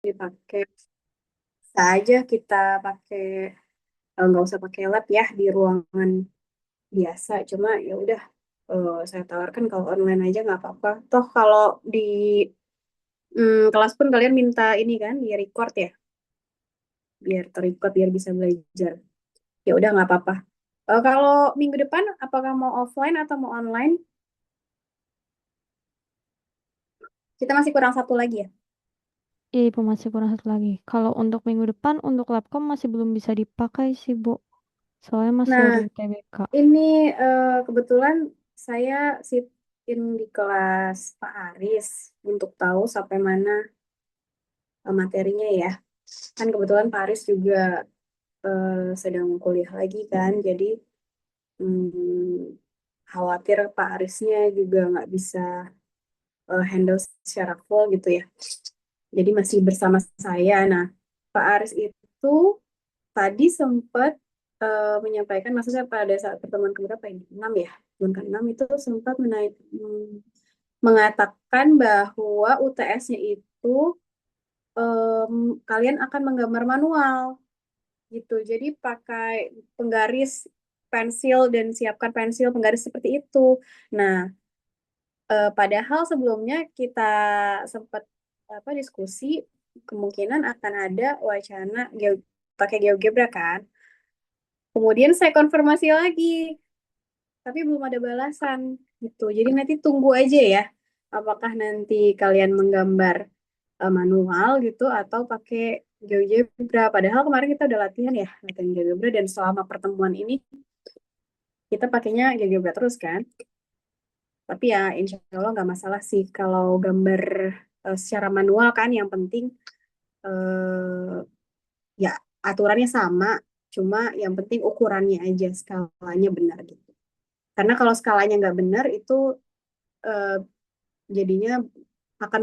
dipakai saja kita pakai nggak usah pakai lab ya di ruangan biasa. Cuma ya udah saya tawarkan kalau online aja nggak apa-apa. Toh kalau di kelas pun kalian minta ini kan di record ya, biar terrecord biar bisa belajar. Ya udah nggak apa-apa. Kalau minggu depan apakah mau offline atau mau online? Kita masih kurang satu lagi ya. Iya, Ibu masih kurang satu lagi. Kalau untuk minggu depan, untuk Labcom masih belum bisa dipakai sih, Bu. Soalnya masih Nah, ada UTBK. ini kebetulan saya sit in di kelas Pak Aris untuk tahu sampai mana materinya ya. Kan kebetulan Pak Aris juga sedang kuliah lagi kan, jadi hmm, khawatir Pak Arisnya juga nggak bisa handle secara full gitu ya. Jadi masih bersama saya. Nah, Pak Aris itu tadi sempat menyampaikan, maksudnya pada saat pertemuan keberapa ini? 6 ya? Pertemuan ke-6 itu sempat mengatakan bahwa UTS-nya itu kalian akan menggambar manual gitu. Jadi pakai penggaris pensil dan siapkan pensil penggaris seperti itu. Nah, padahal sebelumnya kita sempat diskusi kemungkinan akan ada wacana pakai GeoGebra kan. Kemudian saya konfirmasi lagi, tapi belum ada balasan gitu. Jadi nanti tunggu aja ya, apakah nanti kalian menggambar manual gitu atau pakai GeoGebra. Padahal kemarin kita udah latihan GeoGebra dan selama pertemuan ini kita pakainya GeoGebra terus kan. Tapi ya insya Allah nggak masalah sih kalau gambar secara manual kan yang penting eh, ya aturannya sama, cuma yang penting ukurannya aja skalanya benar gitu. Karena kalau skalanya nggak benar itu eh, jadinya akan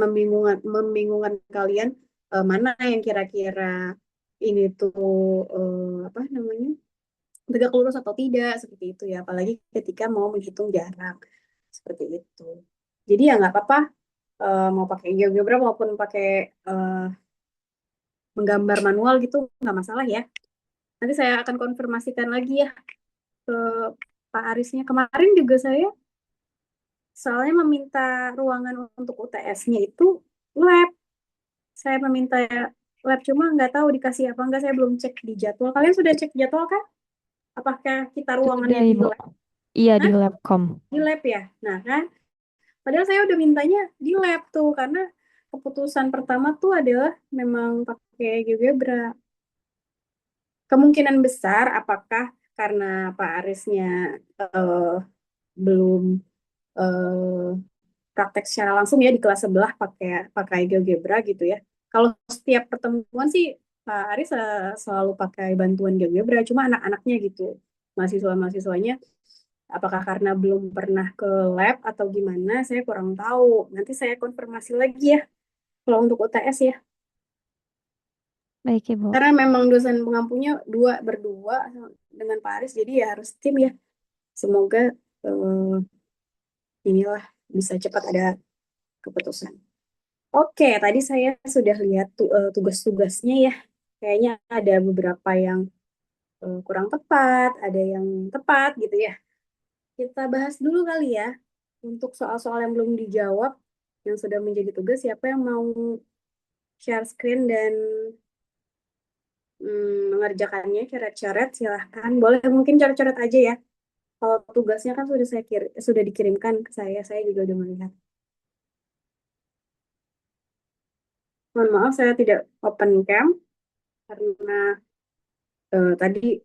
membingungkan kalian mana yang kira-kira ini tuh apa namanya tegak lurus atau tidak seperti itu ya. Apalagi ketika mau menghitung jarak seperti itu. Jadi ya nggak apa-apa mau pakai GeoGebra maupun pakai eh, menggambar manual gitu nggak masalah ya. Nanti saya akan konfirmasikan lagi ya ke Pak Arisnya. Kemarin juga saya soalnya meminta ruangan untuk UTS-nya itu lab. Saya meminta lab cuma nggak tahu dikasih apa enggak. Saya belum cek di jadwal. Kalian sudah cek jadwal kan? Apakah kita ruangannya Sudah, di Ibu. lab? Iya, di Hah? Labcom. Di lab ya? Nah kan, padahal saya udah mintanya di lab tuh karena keputusan pertama tuh adalah memang pakai GeoGebra. Kemungkinan besar apakah karena Pak Arisnya eh, belum eh, praktek secara langsung ya di kelas sebelah pakai pakai GeoGebra gitu ya. Kalau setiap pertemuan sih Pak Aris selalu pakai bantuan GeoGebra, cuma anak-anaknya gitu, mahasiswa-mahasiswanya, apakah karena belum pernah ke lab atau gimana, saya kurang tahu. Nanti saya konfirmasi lagi ya kalau untuk UTS ya. Baik, Ibu. Karena memang dosen pengampunya berdua dengan Pak Aris, jadi ya harus tim ya. Semoga eh, inilah bisa cepat ada keputusan. Oke, tadi saya sudah lihat tugas-tugasnya ya. Kayaknya ada beberapa yang kurang tepat, ada yang tepat gitu ya. Kita bahas dulu kali ya untuk soal-soal yang belum dijawab, yang sudah menjadi tugas. Siapa yang mau share screen dan mengerjakannya coret-coret, silahkan. Boleh mungkin coret-coret aja ya. Kalau tugasnya kan sudah dikirimkan ke saya juga udah melihat. Mohon maaf saya tidak open cam karena tadi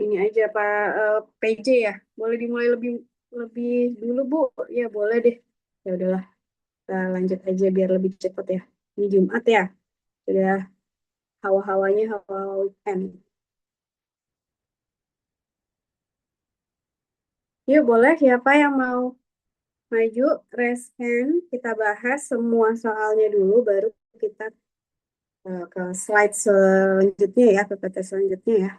ini aja Pak PJ ya. Boleh dimulai lebih lebih dulu Bu? Ya boleh deh. Ya udahlah, kita lanjut aja biar lebih cepat ya. Ini Jumat ya. Sudah hawa-hawanya hawa weekend. Yuk boleh siapa yang mau maju, raise hand, kita bahas semua soalnya dulu baru kita ke slide selanjutnya ya, PPT selanjutnya ya.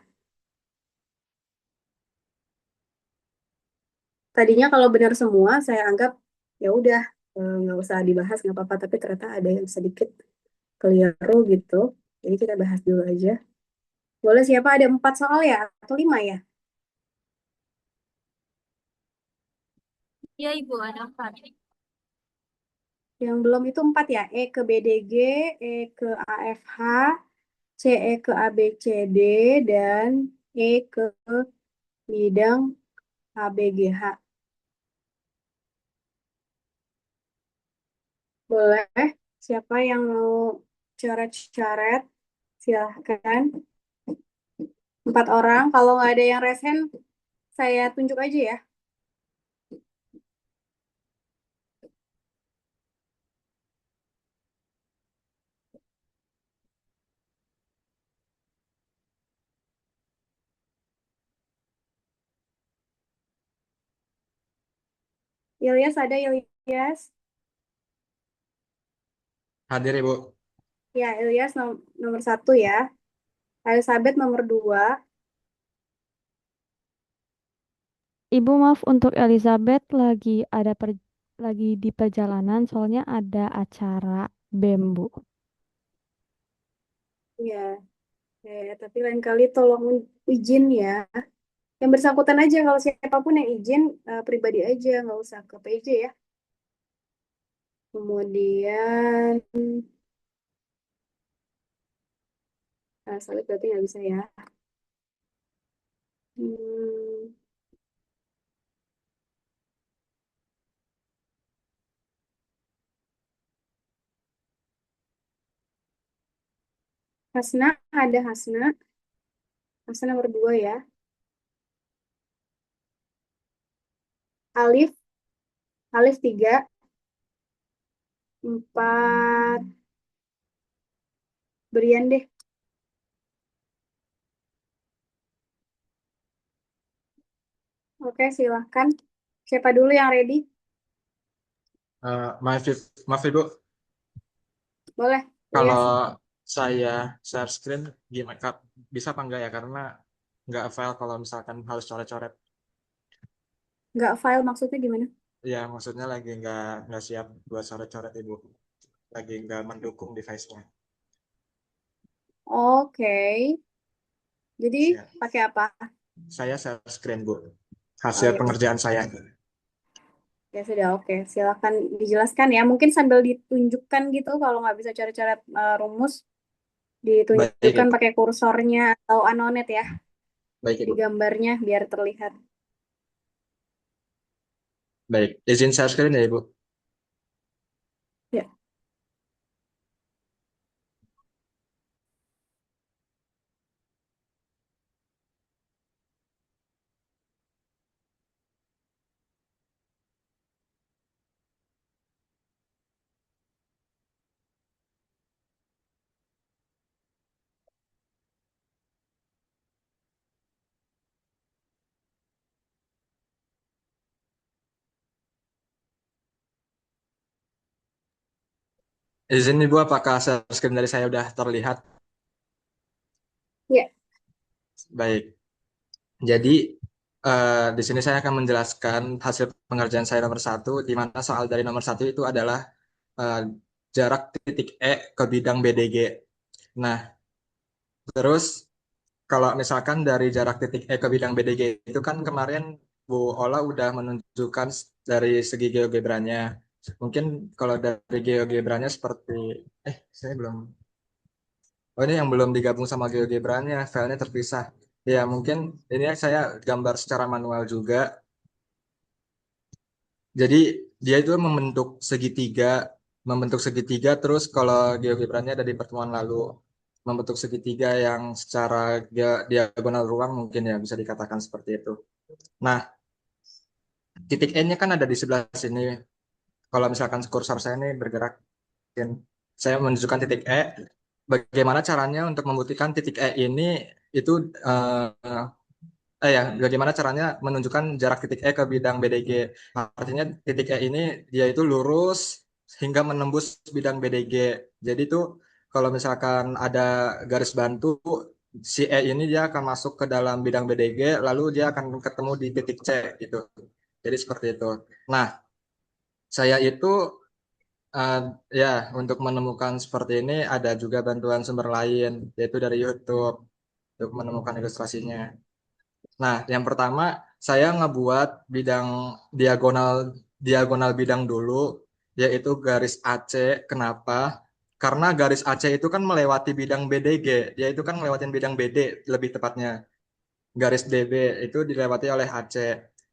Tadinya kalau benar semua saya anggap ya udah nggak usah dibahas nggak apa-apa, tapi ternyata ada yang sedikit keliru gitu. Jadi kita bahas dulu aja. Boleh siapa ada 4 soal ya atau 5 ya? Iya Ibu, ada apa? Yang belum itu 4 ya. E ke BDG, E ke AFH, CE ke ABCD, dan E ke bidang ABGH. Boleh. Siapa yang mau coret-coret? Silahkan. 4 orang. Kalau nggak ada yang resen, saya tunjuk aja ya. Ilyas ada Ilyas? Hadir Ibu. Ya, Ilyas nomor 1 ya. Elizabeth nomor 2. Ibu maaf untuk Elizabeth lagi di perjalanan soalnya ada acara BEM, Bu. Ya, tapi lain kali tolong izin ya. Yang bersangkutan aja, kalau siapapun yang izin pribadi aja, nggak usah ke PJ ya. Kemudian, Salib berarti nggak bisa ya. Hmm, Hasna, ada Hasna. Hasna nomor 2 ya. Alif, Alif 3. 4, Brian deh. Oke, silahkan. Siapa dulu yang ready? Maaf, maaf Ibu, Boleh, kalau Ilyas. saya share screen gimana Kak? Bisa apa enggak ya? Karena nggak file kalau misalkan harus coret-coret. Nggak file maksudnya gimana? Ya, maksudnya lagi nggak siap buat coret-coret Ibu. Lagi nggak mendukung device-nya. Oke. Jadi, Siap. pakai apa? Saya share screen Bu. Oh Hasil ya udah. pengerjaan saya. Ya sudah, oke. Silakan dijelaskan ya. Mungkin sambil ditunjukkan gitu kalau nggak bisa coret-coret rumus, Baik ditunjukkan Ibu. pakai kursornya atau anonet ya Baik di Ibu. gambarnya biar terlihat. Baik. Izin share screen ya Ibu. Ya. Izin Ibu, apakah share screen dari saya udah terlihat? Ya. Baik. Jadi di sini saya akan menjelaskan hasil pengerjaan saya nomor 1, di mana soal dari nomor 1 itu adalah eh, jarak titik E ke bidang BDG. Nah, terus kalau misalkan dari jarak titik E ke bidang BDG itu kan kemarin Bu Ola udah menunjukkan dari segi GeoGebranya. Mungkin kalau dari GeoGebranya seperti, saya belum, oh ini yang belum digabung sama GeoGebranya, filenya terpisah. Ya, mungkin ini saya gambar secara manual juga. Jadi dia itu membentuk segitiga terus kalau GeoGebranya ada di pertemuan lalu membentuk segitiga yang secara diagonal ruang mungkin ya bisa dikatakan seperti itu. Nah, titik N-nya kan ada di sebelah sini. Kalau misalkan kursor saya ini bergerak, dan saya menunjukkan titik E. Bagaimana caranya untuk membuktikan titik E ini itu ya, bagaimana caranya menunjukkan jarak titik E ke bidang BDG. Artinya titik E ini dia itu lurus hingga menembus bidang BDG. Jadi itu kalau misalkan ada garis bantu, si E ini dia akan masuk ke dalam bidang BDG, lalu dia akan ketemu di titik C gitu. Jadi seperti itu. Nah, saya itu Eh, ya, untuk menemukan seperti ini ada juga bantuan sumber lain, yaitu dari YouTube untuk menemukan ilustrasinya. Nah, yang pertama saya ngebuat bidang diagonal diagonal bidang dulu, yaitu garis AC. Kenapa? Karena garis AC itu kan melewati bidang BDG, yaitu kan melewatin bidang BD lebih tepatnya. Garis DB itu dilewati oleh AC.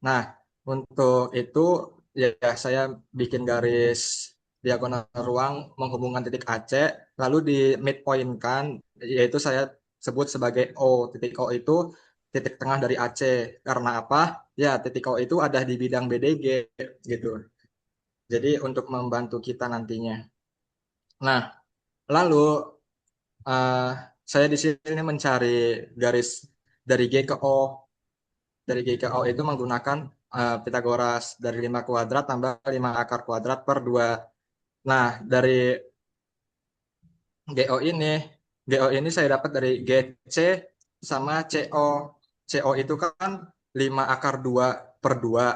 Nah, untuk itu ya saya bikin garis diagonal ruang menghubungkan titik AC, lalu di midpoint kan, yaitu saya sebut sebagai O. Titik O itu titik tengah dari AC. Karena apa? Ya, titik O itu ada di bidang BDG gitu. Jadi untuk membantu kita nantinya. Nah, lalu eh, saya di sini mencari garis dari G ke O. Dari G ke O itu menggunakan Pitagoras dari 5 kuadrat tambah 5 akar kuadrat per 2. Nah, dari GO ini, GO ini saya dapat dari GC sama CO. CO itu kan 5 akar 2 per 2.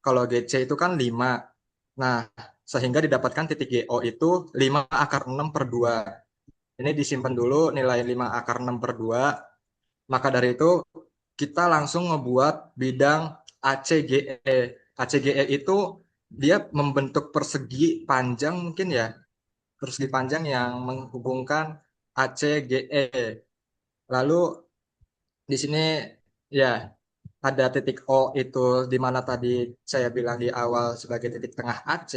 Kalau GC itu kan 5. Nah, sehingga didapatkan titik GO itu 5 akar 6 per 2. Ini disimpan dulu nilai 5 akar 6 per 2. Maka dari itu kita langsung ngebuat bidang ACGE. ACGE itu dia membentuk persegi panjang mungkin ya, persegi panjang yang menghubungkan ACGE. Lalu di sini ya ada titik O itu di mana tadi saya bilang di awal sebagai titik tengah AC,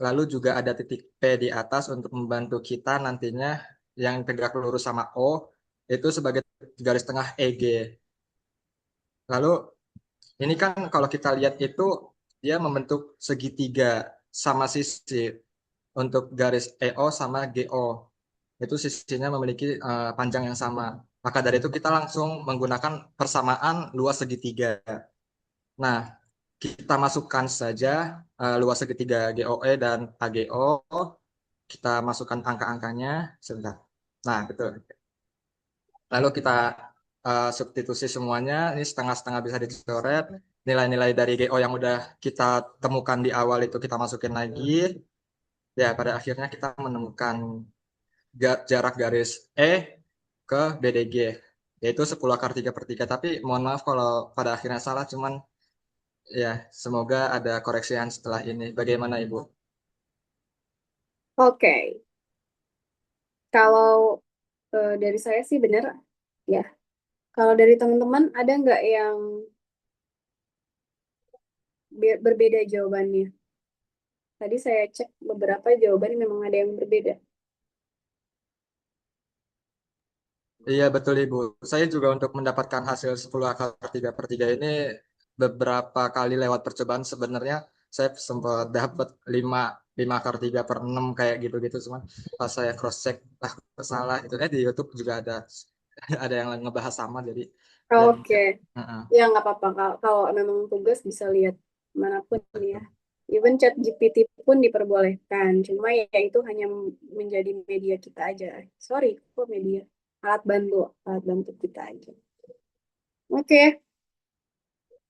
lalu juga ada titik P di atas untuk membantu kita nantinya yang tegak lurus sama O itu sebagai garis tengah EG. Lalu ini kan kalau kita lihat itu dia membentuk segitiga sama sisi untuk garis EO sama GO. Itu sisinya memiliki panjang yang sama. Maka dari itu kita langsung menggunakan persamaan luas segitiga. Nah, kita masukkan saja luas segitiga GOE dan AGO. Kita masukkan angka-angkanya sebentar. Nah, betul. Lalu kita substitusi semuanya, ini setengah-setengah bisa dicoret. Nilai-nilai dari GO yang udah kita temukan di awal itu kita masukin lagi. Ya, pada akhirnya kita menemukan jarak garis E ke BDG, yaitu 10 akar 3 per 3. Tapi mohon maaf kalau pada akhirnya salah, cuman ya semoga ada koreksian setelah ini. Bagaimana Ibu? Oke, kalau dari saya sih benar ya. Kalau dari teman-teman ada nggak yang berbeda jawabannya? Tadi saya cek beberapa jawaban memang ada yang berbeda. Iya betul Ibu. Saya juga untuk mendapatkan hasil 10 akar 3 per 3 ini beberapa kali lewat percobaan sebenarnya saya sempat dapat 5 akar 3 per 6 kayak gitu-gitu, cuma pas saya cross check lah salah itu di YouTube juga ada ada yang ngebahas sama, jadi ya Oke, uh-uh, ya nggak apa-apa. Kalau memang tugas bisa lihat manapun ya. betul. Even chat GPT pun diperbolehkan. Cuma ya itu hanya menjadi media kita aja. Sorry, kok media? Alat bantu kita aja. Oke,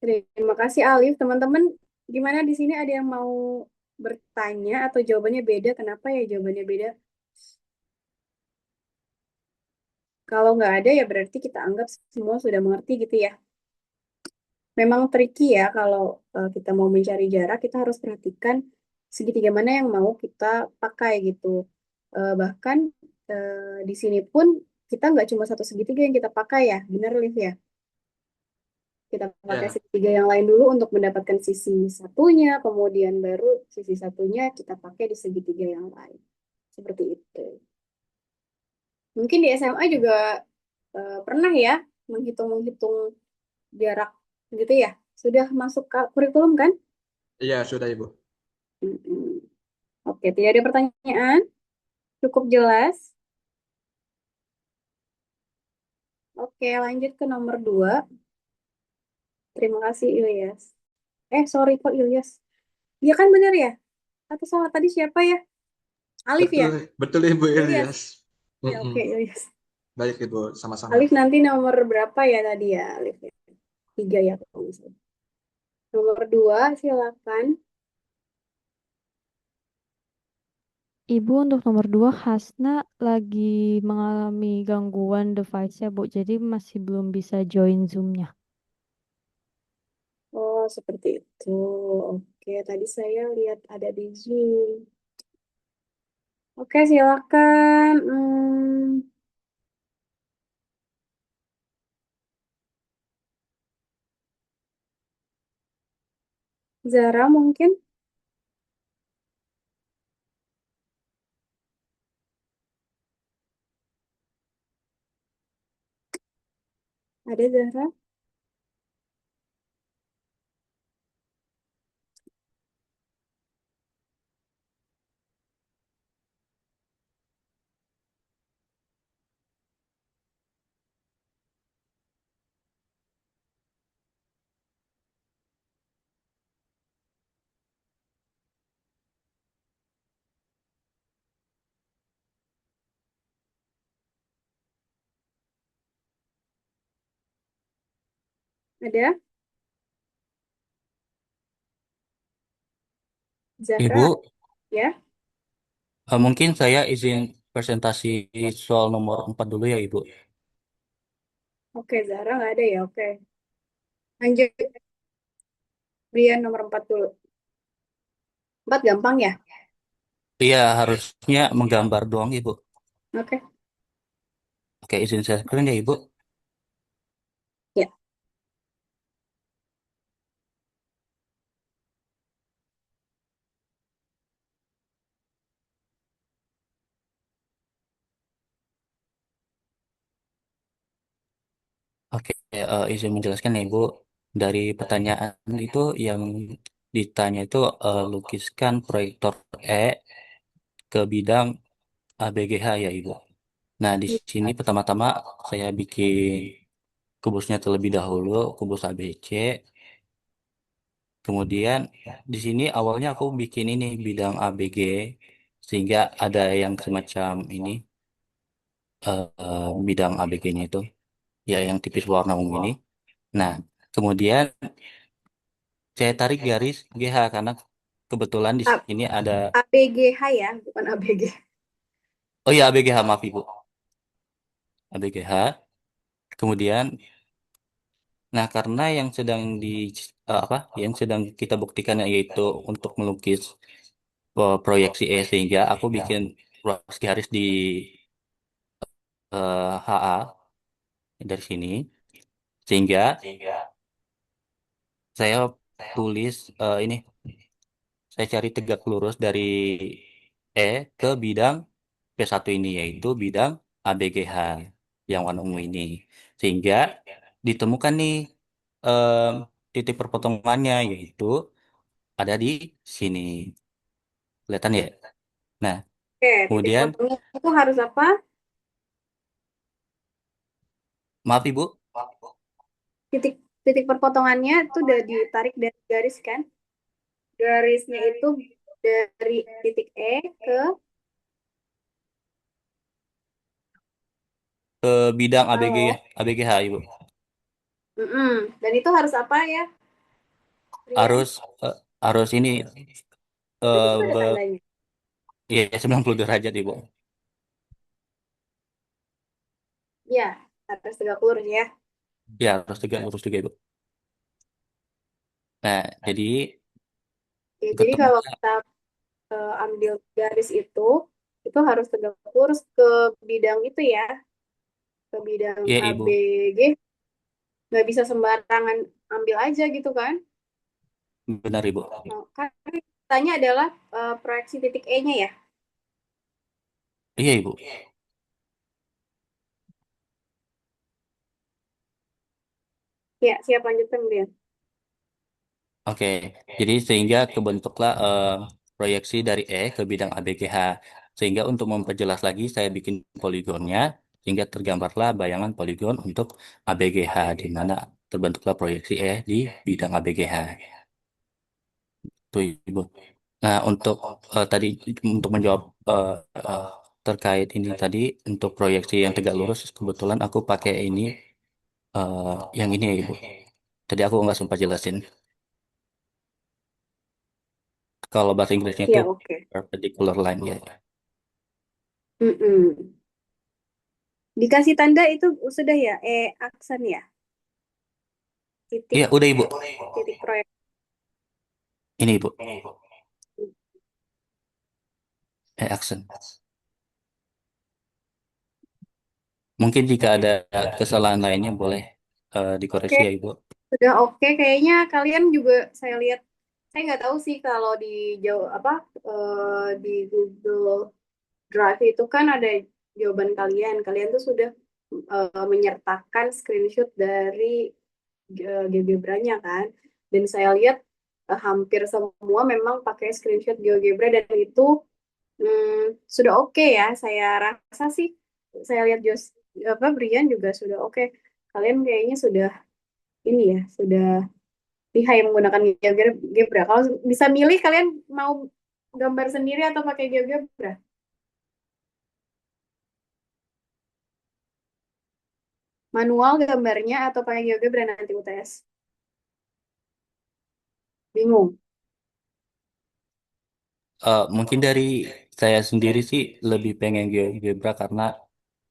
terima kasih Alif. Teman-teman, gimana di sini ada yang mau bertanya atau jawabannya beda? Kenapa ya jawabannya beda? Kalau nggak ada ya berarti kita anggap semua sudah mengerti gitu ya. Memang tricky ya kalau kita mau mencari jarak, kita harus perhatikan segitiga mana yang mau kita pakai gitu. Bahkan di sini pun kita nggak cuma satu segitiga yang kita pakai ya, bener Liv ya? Kita pakai Ya, segitiga yang lain dulu untuk mendapatkan sisi satunya, kemudian baru sisi satunya kita pakai di segitiga yang lain. Seperti itu. Mungkin di SMA juga pernah ya menghitung-menghitung jarak gitu ya. Sudah masuk ke kurikulum kan? iya sudah Ibu. Mm-mm. Oke, tidak ada pertanyaan. Cukup jelas. Oke, lanjut ke nomor 2. Terima kasih Ilyas. Sorry kok Ilyas. Dia kan bener ya? Atau salah tadi siapa ya? Alif ya? Betul, betul Ibu Ilyas. Ilyas. Ya, Mm-mm. oke Ilyas. Baik Ibu, sama-sama. Alif nanti nomor berapa ya tadi ya, Alif ya? 3 ya kalau nggak salah. Nomor 2, silakan. Ibu untuk nomor 2 Hasna lagi mengalami gangguan device-nya, Bu. Jadi masih belum bisa join Zoom-nya. Oh, seperti itu. Oke, tadi saya lihat ada di Zoom. Oke, silakan. Zara mungkin ada Zara. Ada Zahra Ibu, ya. mungkin saya izin presentasi soal nomor 4 dulu ya, Ibu. Oke, Zahra nggak ada ya. Oke, lanjut. Brian nomor 4 dulu. 4 gampang ya. Iya, harusnya menggambar doang, Ibu. Oke. Oke, izin saya screen ya, Ibu. Ya. Oke, izin menjelaskan ya, Ibu. Dari pertanyaan itu yang ditanya itu lukiskan proyektor E ke bidang ABGH ya, Ibu. Nah, di sini pertama-tama saya bikin kubusnya terlebih dahulu, kubus ABC. Kemudian di sini awalnya aku bikin ini bidang ABG sehingga ada yang semacam ini bidang ABG-nya itu ya yang tipis warna ungu ini. Nah, kemudian saya tarik garis GH karena kebetulan di A- sini ada ABGH ya, bukan ABG. oh ya ABGH maaf Ibu. ABGH. Kemudian nah karena yang sedang apa yang sedang kita buktikan yaitu untuk melukis proyeksi E sehingga aku bikin ruas garis di HA dari sini sehingga saya tulis ini saya cari tegak lurus dari E ke bidang P1 ini yaitu bidang ABGH yang warna ungu ini sehingga ditemukan nih em, titik perpotongannya yaitu ada di sini kelihatan ya. Nah Oke, titik kemudian potongnya itu harus apa? maaf Ibu. Titik titik perpotongannya itu udah ditarik dari garis kan? Garisnya itu dari titik E ke Ke bidang ABG halo. ABGH Ibu Dan itu harus apa ya, Rian? harus harus ini Oh, itu eh juga ada be, tandanya. ya 90 derajat Ibu. Ya, harus tegak lurus ya. Ya harus tegak lurus juga Ibu. Nah jadi Oke, jadi ketemu kalau kita ambil garis itu harus tegak lurus ke bidang itu ya, ke bidang ya Ibu. ABG. Nggak bisa sembarangan ambil aja gitu kan. Benar Ibu. Oh, kan tanya adalah proyeksi titik E-nya ya. Iya Ibu. Ya, siap lanjutkan, Brian. Oke, jadi sehingga kebentuklah proyeksi dari E ke bidang ABGH. Sehingga untuk memperjelas lagi, saya bikin poligonnya, sehingga tergambarlah bayangan poligon untuk ABGH, di mana terbentuklah proyeksi E di bidang ABGH. Tuh, Ibu. Nah, untuk tadi, untuk menjawab eh, eh, terkait ini tadi, untuk proyeksi yang tegak lurus, kebetulan aku pakai ini, yang ini ya, Ibu. Tadi aku nggak sempat jelasin. Kalau bahasa Inggrisnya itu Ya, oke. perpendicular line ya. Mm-mm. Dikasih tanda itu sudah ya, aksen ya, titik Iya, udah Ibu. titik proyek. Ini Ibu. Action. Mungkin jika ada kesalahan lainnya boleh dikoreksi Oke, ya Ibu. sudah oke. Kayaknya kalian juga saya lihat, saya nggak tahu sih kalau di jauh apa di Google Drive itu kan ada jawaban kalian. Kalian tuh sudah menyertakan screenshot dari GeoGebra-nya kan. Dan saya lihat hampir semua memang pakai screenshot GeoGebra dan itu sudah oke ya. Saya rasa sih, saya lihat Brian juga sudah oke. Kalian kayaknya sudah ini ya, sudah lihai menggunakan GeoGebra. Kalau bisa milih, kalian mau gambar sendiri atau pakai GeoGebra? Manual gambarnya atau pakai GeoGebra nanti UTS? Bingung. Mungkin dari saya sendiri sih lebih pengen GeoGebra karena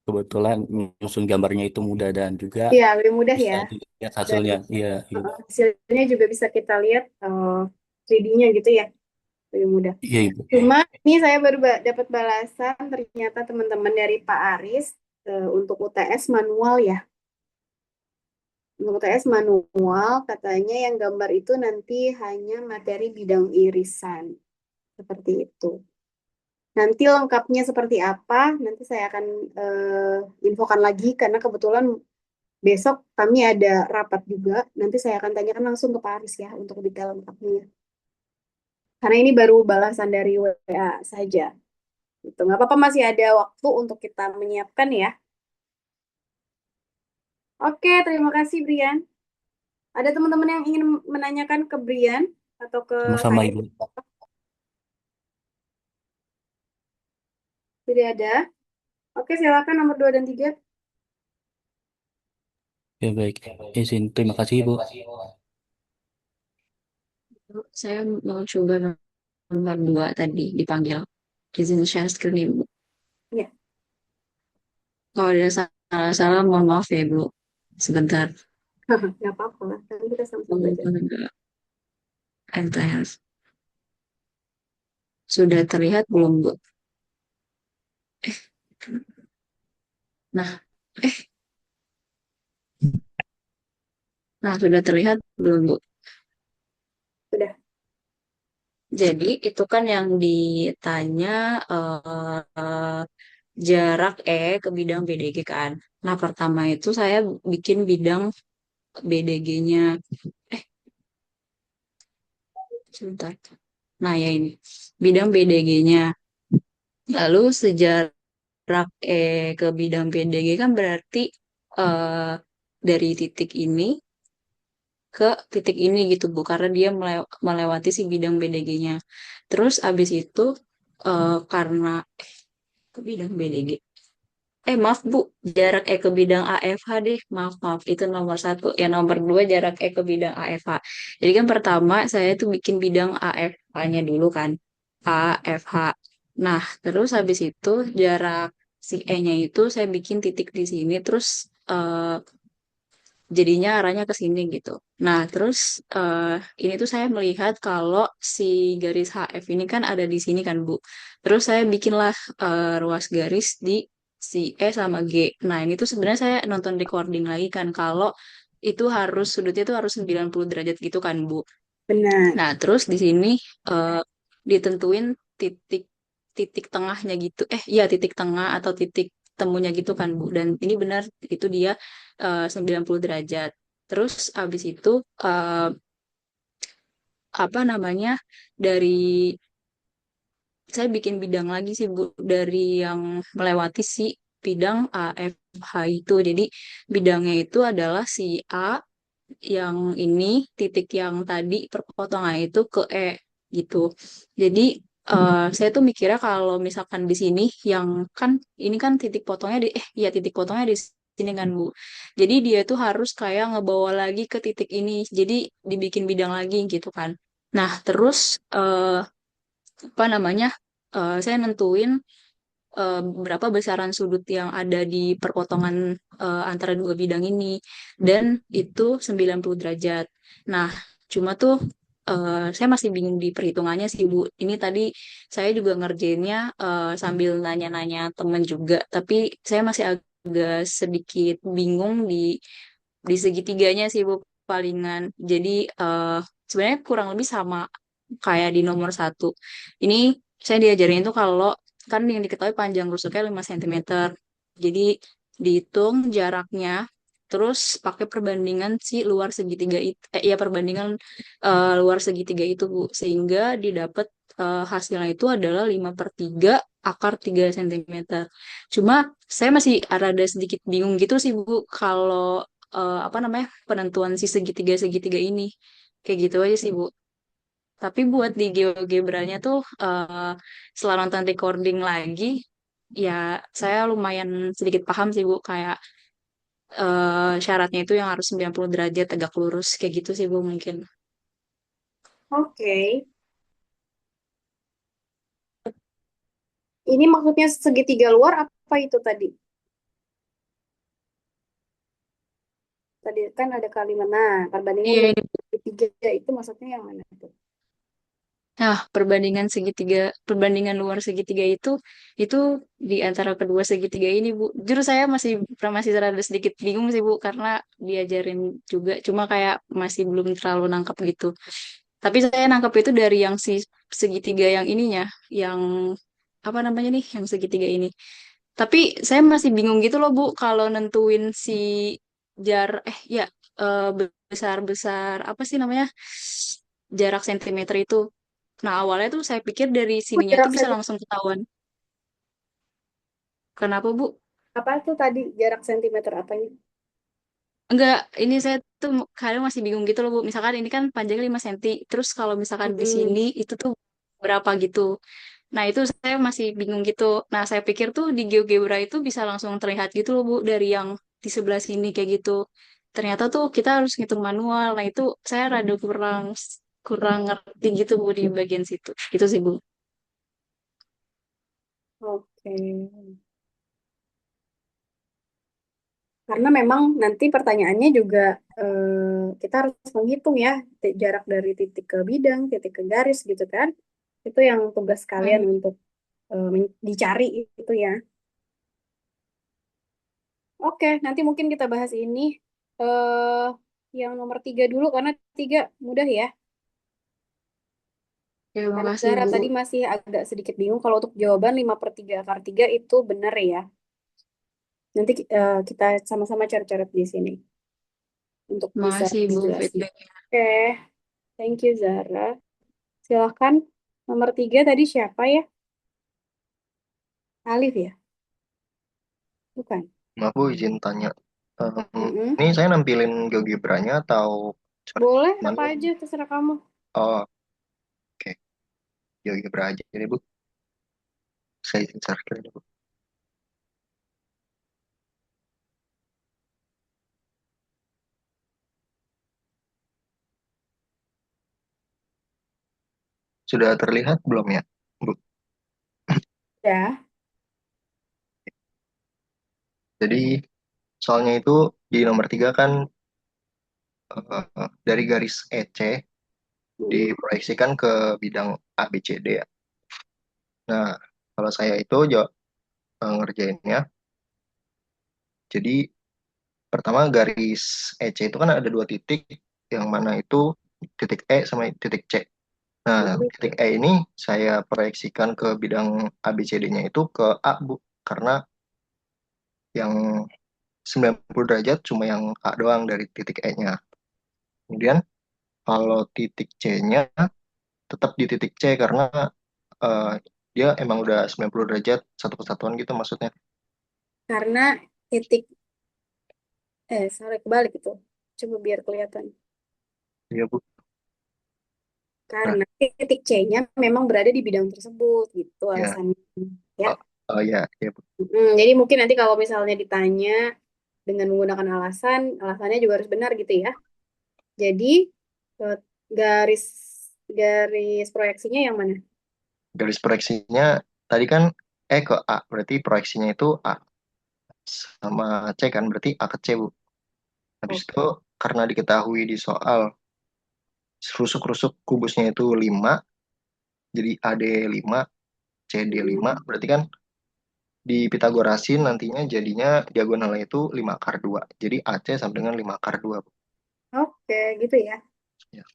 kebetulan nyusun gambarnya itu mudah dan juga Iya, lebih mudah ya. bisa dilihat Dan hasilnya. Iya, Ibu. hasilnya juga bisa kita lihat 3D-nya gitu ya. Lebih mudah. Iya, Ibu. Cuma ini saya baru dapat balasan ternyata teman-teman dari Pak Aris untuk UTS manual ya. Untuk UTS manual katanya yang gambar itu nanti hanya materi bidang irisan. Seperti itu. Nanti lengkapnya seperti apa, nanti saya akan infokan lagi karena kebetulan besok kami ada rapat juga. Nanti saya akan tanyakan langsung ke Pak Aris ya untuk detail lengkapnya. Karena ini baru balasan dari WA saja. Itu nggak apa-apa, masih ada waktu untuk kita menyiapkan ya. Oke, terima kasih Brian. Ada teman-teman yang ingin menanyakan ke Brian atau ke Sama-sama, Kak Ibu. Tidak ada. Oke, silakan nomor 2 dan 3. Ya, baik. Izin. Terima kasih, Ibu. Saya mau coba nomor 2 tadi dipanggil. Izin share screen Ibu. Ya. Kalau ada salah-salah, mohon maaf ya Ibu. Sebentar. Nggak apa-apa lah, kan kita sama-sama belajar. MTS. Sudah terlihat belum Bu? Nah, eh, nah sudah terlihat belum Bu? Sudah. Jadi itu kan yang ditanya jarak ke bidang BDG kan. Nah pertama itu saya bikin bidang BDG-nya. Eh, sebentar. Nah ya ini bidang BDG-nya. Lalu sejarak ke bidang PDG kan berarti eh, dari titik ini ke titik ini gitu Bu, karena dia melewati si bidang BDG-nya. Terus abis itu karena ke bidang BDG. Maaf Bu, jarak ke bidang AFH deh. Maaf, maaf, itu nomor satu. Ya nomor dua jarak ke bidang AFH. Jadi kan pertama saya tuh bikin bidang AFH-nya dulu kan. AFH. Nah, terus habis itu jarak si E-nya itu saya bikin titik di sini. Terus jadinya arahnya ke sini gitu. Nah, terus ini tuh saya melihat kalau si garis HF ini kan ada di sini kan Bu. Terus saya bikinlah ruas garis di si E sama G. Nah, ini tuh sebenarnya saya nonton recording lagi kan kalau itu harus sudutnya tuh harus 90 derajat gitu kan Bu. Benar. Nah, terus di sini eh, ditentuin titik titik tengahnya gitu. Iya titik tengah atau titik temunya gitu kan, Bu. Dan ini benar itu dia 90 derajat. Terus abis itu eh, apa namanya? Dari saya bikin bidang lagi sih, Bu, dari yang melewati si bidang AFH itu. Jadi bidangnya itu adalah si A yang ini titik yang tadi perpotongan itu ke E gitu. Jadi saya tuh mikirnya kalau misalkan di sini yang kan ini kan titik potongnya ya titik potongnya di sini kan Bu. Jadi dia tuh harus kayak ngebawa lagi ke titik ini. Jadi dibikin bidang lagi gitu kan. Nah, terus apa namanya? Saya nentuin berapa besaran sudut yang ada di perpotongan antara dua bidang ini, dan itu 90 derajat. Nah, cuma tuh saya masih bingung di perhitungannya sih Bu. Ini tadi saya juga ngerjainnya sambil nanya-nanya temen juga, tapi saya masih agak sedikit bingung di segitiganya sih Bu palingan. Jadi sebenarnya kurang lebih sama kayak di nomor satu. Ini saya diajarin itu kalau kan yang diketahui panjang rusuknya 5 cm. Jadi dihitung jaraknya, terus pakai perbandingan si luar segitiga itu, ya perbandingan luar segitiga itu Bu, sehingga didapat hasilnya itu adalah 5/3 akar 3 cm. Cuma saya masih ada sedikit bingung gitu sih Bu, kalau apa namanya penentuan si segitiga-segitiga ini. Kayak gitu aja sih Bu. Tapi buat di GeoGebra-nya tuh setelah nonton recording lagi, ya saya lumayan sedikit paham sih Bu, kayak syaratnya itu yang harus 90 derajat tegak lurus kayak gitu sih Bu mungkin. Oke. Ini maksudnya segitiga luar apa itu tadi? Tadi kan ada kalimat. Nah, perbandingan Iya, luar ini. segitiga itu maksudnya yang mana itu? Nah, perbandingan luar segitiga itu di antara kedua segitiga ini, Bu. Jujur saya masih rada sedikit bingung sih, Bu, karena diajarin juga, cuma kayak masih belum terlalu nangkep gitu. Tapi saya nangkep itu dari yang si segitiga yang ininya, yang apa namanya nih, yang segitiga ini. Tapi saya masih bingung gitu loh, Bu, kalau nentuin si ya, besar-besar apa sih namanya? Jarak sentimeter itu. Nah, awalnya tuh saya pikir dari Oh, sininya tuh jarak bisa senti langsung ketahuan. Kenapa, Bu? apa itu tadi jarak sentimeter apanya? Enggak, ini saya tuh kadang masih bingung gitu loh, Bu. Misalkan ini kan panjangnya 5 cm, terus kalau misalkan di Mm-mm. sini itu tuh berapa gitu. Nah, itu saya masih bingung gitu. Nah, saya pikir tuh di GeoGebra itu bisa langsung terlihat gitu loh, Bu, dari yang di sebelah sini kayak gitu. Ternyata tuh kita harus ngitung manual. Nah, itu saya rada kurang kurang ngerti gitu, Bu, di bagian situ. Gitu sih, Bu. Oke. Karena memang nanti pertanyaannya juga kita harus menghitung ya jarak dari titik ke bidang, titik ke garis gitu kan. Itu yang tugas kalian Hmm. untuk dicari itu ya. Oke, nanti mungkin kita bahas ini eh yang nomor 3 dulu karena 3 mudah ya. Terima Karena kasih, Zara Bu. tadi masih agak sedikit bingung kalau untuk jawaban 5/3 akar 3 itu benar ya. Nanti kita sama-sama cari-cari di sini untuk Terima bisa kasih, Bu, menjelaskan. feedback. Oke, thank you Zara. Silahkan nomor 3 tadi siapa ya? Alif ya? Bukan. Aku izin tanya, Mm-mm. ini saya nampilin GeoGebra-nya atau sorry, Boleh, mana? apa aja terserah kamu. Oh, oke, GeoGebra aja ini Bu. Saya izin share screen, Bu. Sudah terlihat belum ya, Bu? Ya. Jadi soalnya itu di nomor 3 kan dari garis EC Mm-mm. diproyeksikan ke bidang ABCD ya. Nah, kalau saya itu ngerjainnya, jadi pertama garis EC itu kan ada dua titik, yang mana itu titik E sama titik C. Nah, titik E ini saya proyeksikan ke bidang ABCD-nya itu ke A, Bu. Karena yang 90 derajat cuma yang A doang dari titik E-nya. Kemudian kalau titik C-nya tetap di titik C karena eh, dia emang udah 90 derajat satu kesatuan gitu maksudnya. Karena titik, sorry kebalik itu. Coba biar kelihatan. Iya, Bu. Nah, Karena titik C-nya memang berada di bidang tersebut, gitu ya. alasannya. Ya. Oh, oh ya, ya, Bu. Jadi mungkin nanti kalau misalnya ditanya dengan menggunakan alasan, alasannya juga harus benar gitu ya. Jadi eh, garis garis proyeksinya yang mana? Garis proyeksinya tadi kan ke A, berarti proyeksinya itu A. Sama C kan, berarti A ke C, Bu. Habis Oke. itu, karena diketahui di soal rusuk-rusuk kubusnya itu 5, jadi AD 5, CD 5, berarti kan di Pitagorasin nantinya jadinya diagonalnya itu 5 akar 2. Jadi AC sama dengan 5 akar 2, Bu. Oke, gitu ya. Ya.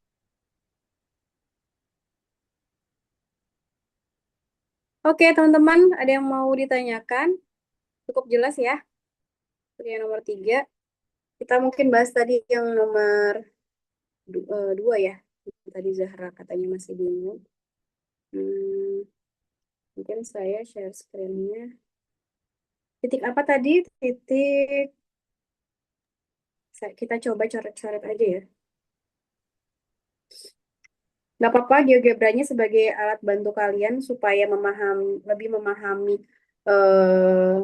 Oke, teman-teman, ada yang mau ditanyakan? Cukup jelas ya. Untuk yang nomor 3. Kita mungkin bahas tadi yang nomor 2 ya. Tadi Zahra katanya masih bingung. Hmm, mungkin saya share screen-nya. Titik apa tadi? Titik. Kita coba coret-coret aja ya. Nggak apa-apa GeoGebranya sebagai alat bantu kalian supaya lebih memahami eh,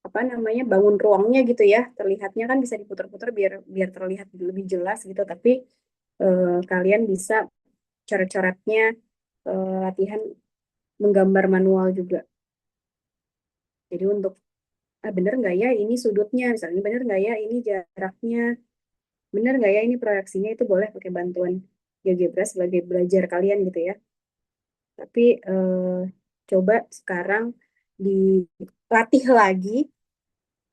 apa namanya bangun ruangnya gitu ya. Terlihatnya kan bisa diputar-putar biar biar terlihat lebih jelas gitu. Tapi kalian bisa coret-coretnya latihan menggambar manual juga. Jadi untuk bener nggak ya ini sudutnya, misalnya bener nggak ya ini jaraknya, bener nggak ya ini proyeksinya, itu boleh pakai bantuan GeoGebra sebagai belajar kalian gitu ya. Tapi coba sekarang dilatih lagi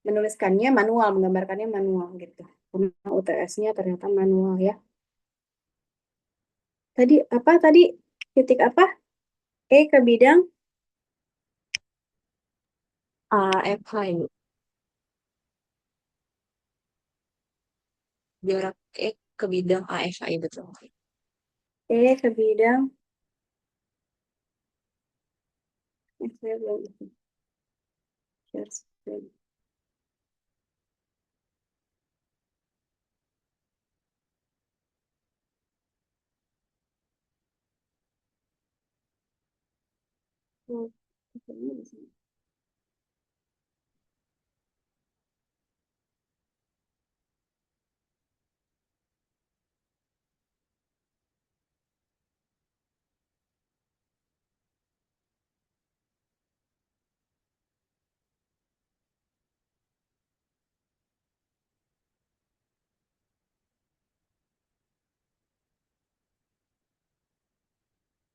menuliskannya manual, menggambarkannya manual gitu. Karena UTS-nya ternyata manual ya. Tadi apa tadi? Titik apa? Ke bidang AFH ini. Jarak ke bidang AFH betul. Ke bidang saya belum share screen. Oh, ini di sini.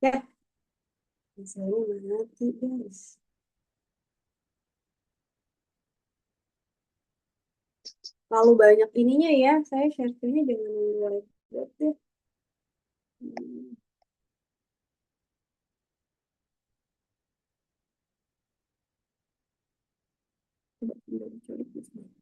Ya, misalnya mati guys. Lalu banyak ininya ya, saya share screen-nya jangan mulai deh. Hmm, coba coba di sini.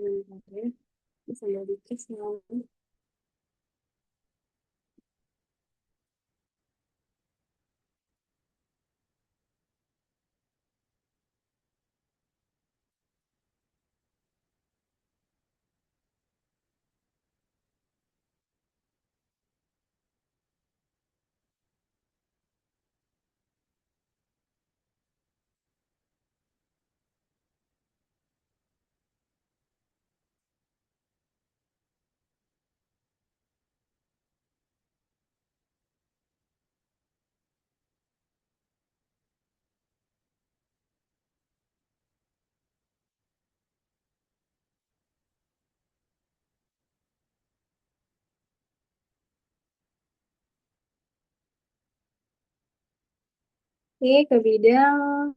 Oke, ini sambil dikit semalam. Oke, ke bidang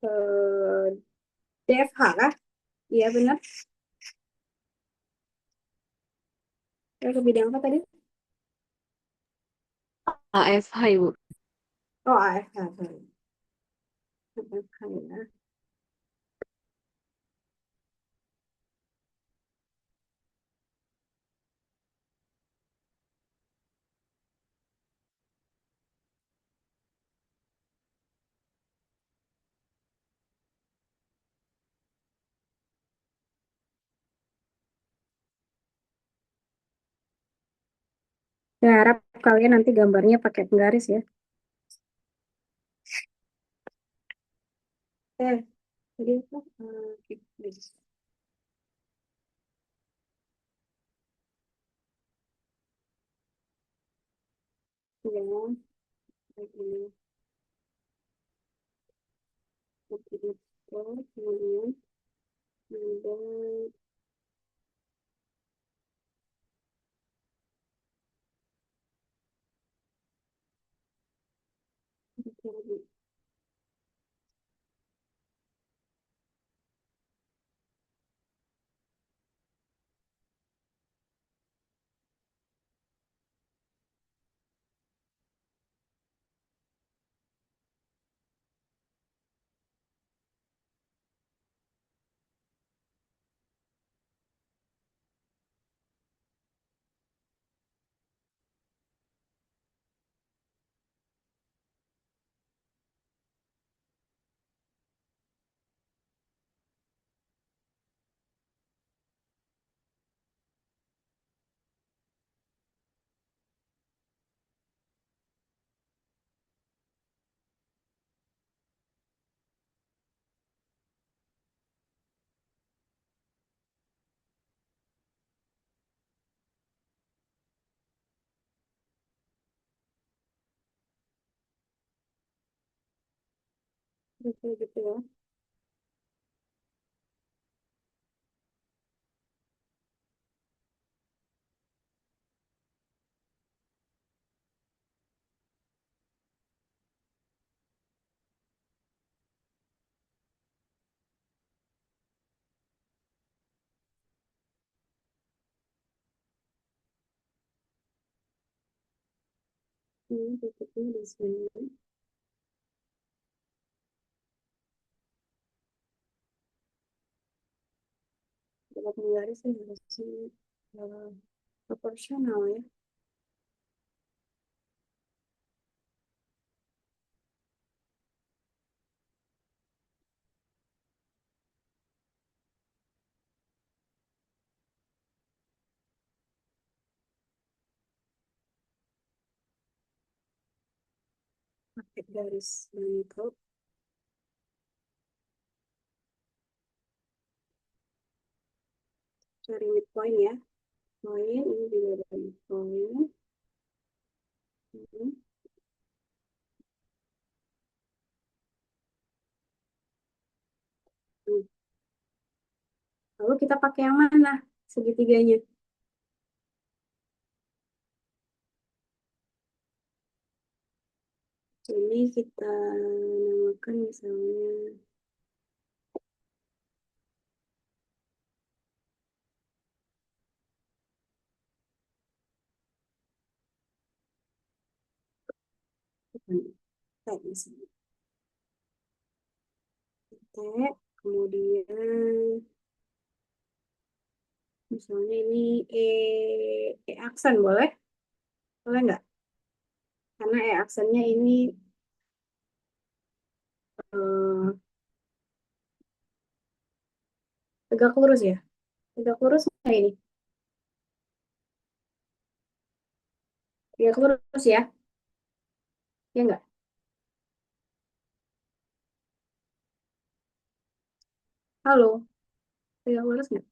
eh, DFH kah? Iya benar. Ke bidang apa tadi? AFH, Ibu. Oh, AFH. Sorry. AFH ya. Saya harap kalian nanti gambarnya pakai penggaris ya. Jadi apa? Oke, baik. Ya, baik ini. Oke, itu. Kemudian ada apa lagi? Oke, gitu ya. Ini tutupnya di sini. Dapat penggaris ya harusnya proporsional ya. Pakai garis mikro. Cari midpoint ya. Point ini juga ada midpoint. Hmm. Hmm. Lalu kita pakai yang mana segitiganya? Ini kita namakan misalnya tag misalnya. Tag, kemudian misalnya ini aksen boleh? Boleh nggak? Karena aksennya ini eh, tegak lurus ya. Tegak lurus nggak ini? Tegak lurus ya? Ya nggak? Halo, tegak lurus nggak?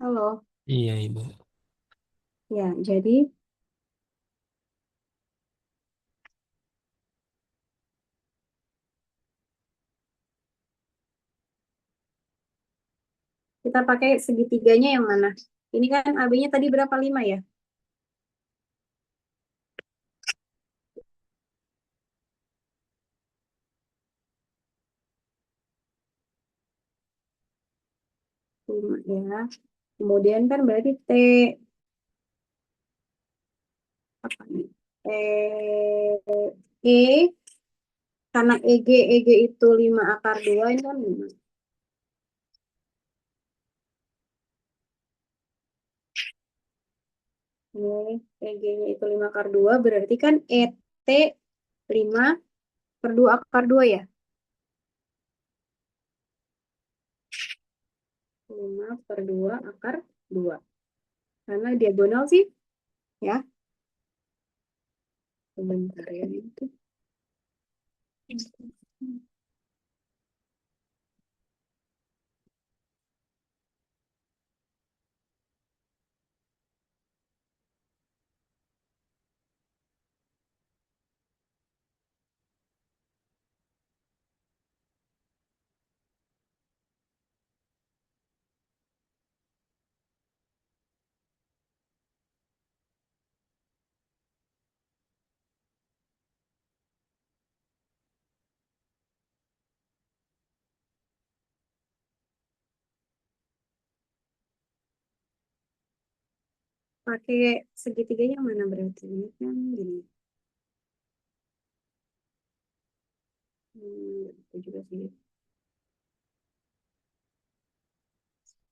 Halo. Iya, Ibu. Ya, jadi kita pakai segitiganya yang mana? Ini kan AB-nya tadi berapa? 5 ya? Lima ya. Kemudian kan berarti T apa nih? E karena EG itu 5 akar 2 ini kan 5. EG-nya itu 5 akar 2 berarti kan ET 5 per 2 akar 2 ya? 5 per 2 akar 2. Karena diagonal sih ya. Sebentar ya itu. Pakai segitiganya mana berarti? Ini kan gini. Itu juga sih.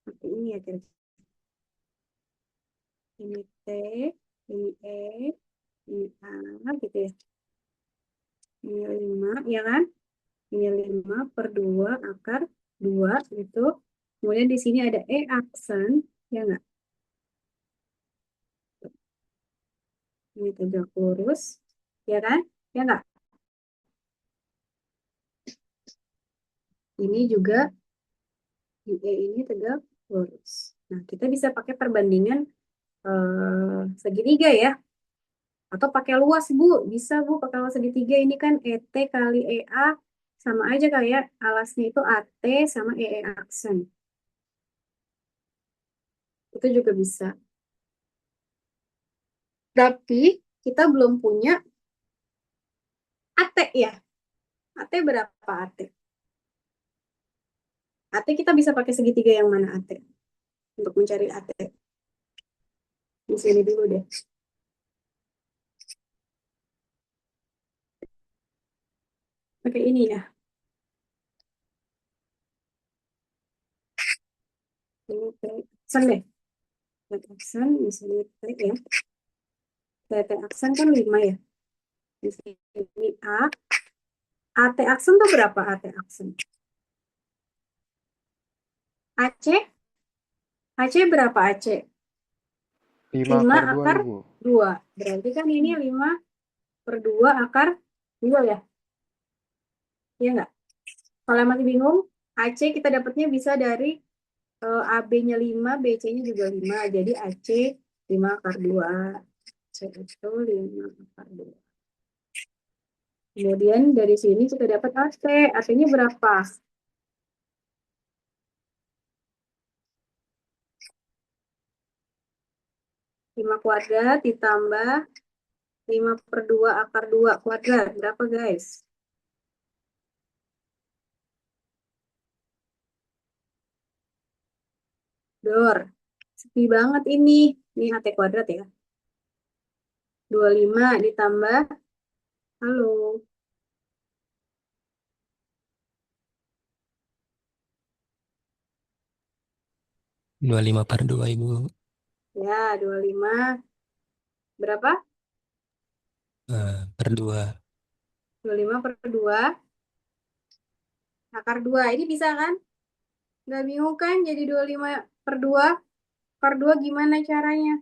Pakai ini ya kira-kira. Ini T, ini E, ini A gitu ya. Ini 5 ya kan? Ini 5 per 2 akar 2 gitu. Kemudian di sini ada E aksen, ya enggak? Ini tegak lurus, ya kan? Ya enggak? Ini juga di E ini tegak lurus. Nah, kita bisa pakai perbandingan segitiga ya. Atau pakai luas, Bu. Bisa, Bu, pakai luas segitiga. Ini kan ET kali EA sama aja kayak alasnya itu AT sama EE aksen. Itu juga bisa. Tapi kita belum punya AT ya. AT berapa AT? AT kita bisa pakai segitiga yang mana AT? Untuk mencari AT. Di sini dulu deh. Pakai ini ya. Ini T aksen deh. T aksen, di sini T ya. T aksen kan 5 ya. Di sini A. AT aksen tuh berapa AT aksen? AC? AC berapa AC? 5 5 akar 2, akar Ibu. 2. Berarti kan ini 5 per 2 akar 2 ya? Iya nggak? Kalau yang masih bingung, AC kita dapatnya bisa dari AB-nya 5, BC-nya juga 5. Jadi AC 5 akar 2. AC itu 5 akar 2. Kemudian dari sini kita dapat AC. AC-nya berapa? 5 kuadrat ditambah 5 per 2 akar 2 kuadrat. Berapa guys? Dor. Sepi banget ini. Ini AT kuadrat ya. 25 ditambah, halo, 25 per 2, Ibu. ya 25 berapa? Per 2. 25 per 2 akar 2. Ini bisa kan? Nggak bingung kan jadi 25 per 2 akar 2 gimana caranya?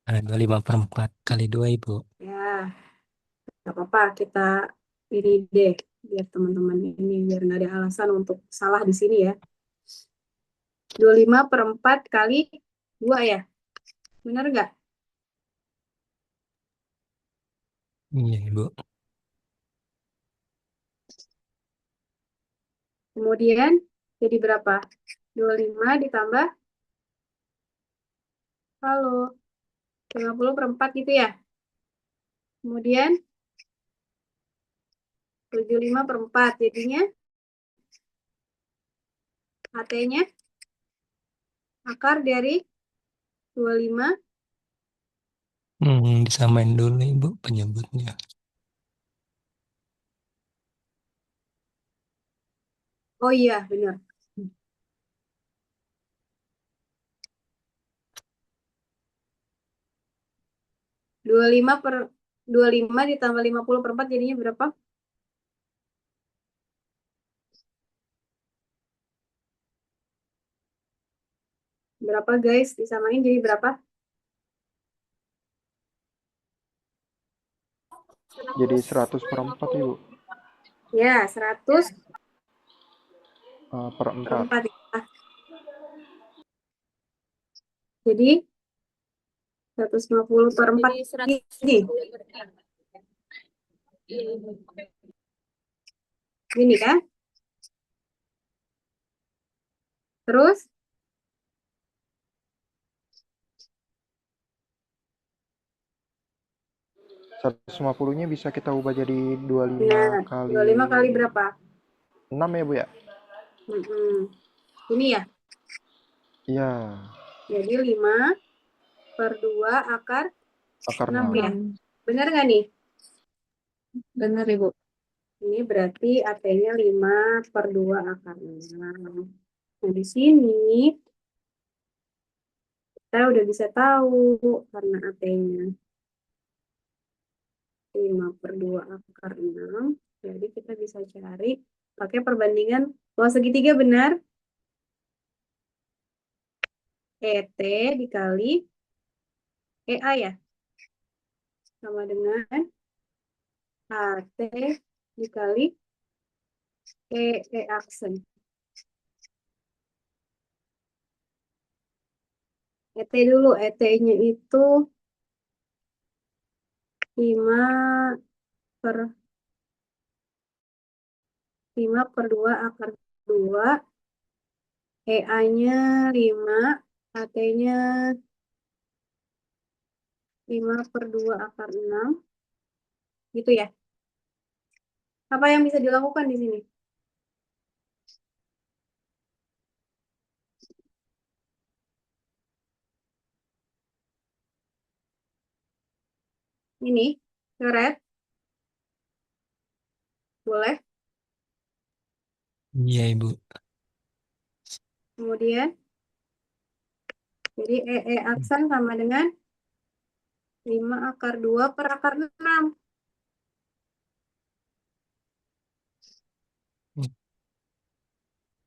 25 per 4 kali 2, Ibu. Ya, nggak apa-apa. Kita ini deh, biar teman-teman ini, biar nggak ada alasan untuk salah di sini ya. 25 per 4 kali 2 ya? Benar nggak? Iya, Ibu. Kemudian jadi berapa? 25 ditambah Halo, 50/4 gitu ya. Kemudian 75/4 jadinya HT-nya akar dari 25. Disamain dulu Ibu penyebutnya. Oh iya, benar. Dua puluh lima ditambah 50/4 jadinya berapa? Berapa guys? Disamain jadi berapa? Jadi 100/4 Ibu. Ya, 100 Per per 4. 4 ya. Jadi 150/4 gini. Gini kan? Terus 150-nya bisa kita ubah jadi 25 nah, kali 25 kali berapa? 6 ya Bu ya? Ini ya. Iya. Jadi 5/2 akar Akar 6 ya. 6. Benar nggak nih? Benar, Ibu. Ini berarti AT-nya 5/2 akar 6. Nah, di sini kita udah bisa tahu karena AT-nya 5/2 akar 6. Jadi kita bisa cari pakai perbandingan luas segitiga benar. ET dikali EA ya. Sama dengan AT dikali EE aksen. ET dulu, ET-nya itu 5/2 akar 2, EA-nya 5, AT-nya 5/2 akar 6. Gitu ya. Apa yang bisa dilakukan di sini? Ini, coret. Boleh. Iya Ibu. Kemudian, jadi EE aksen sama dengan 5/2 per akar 6.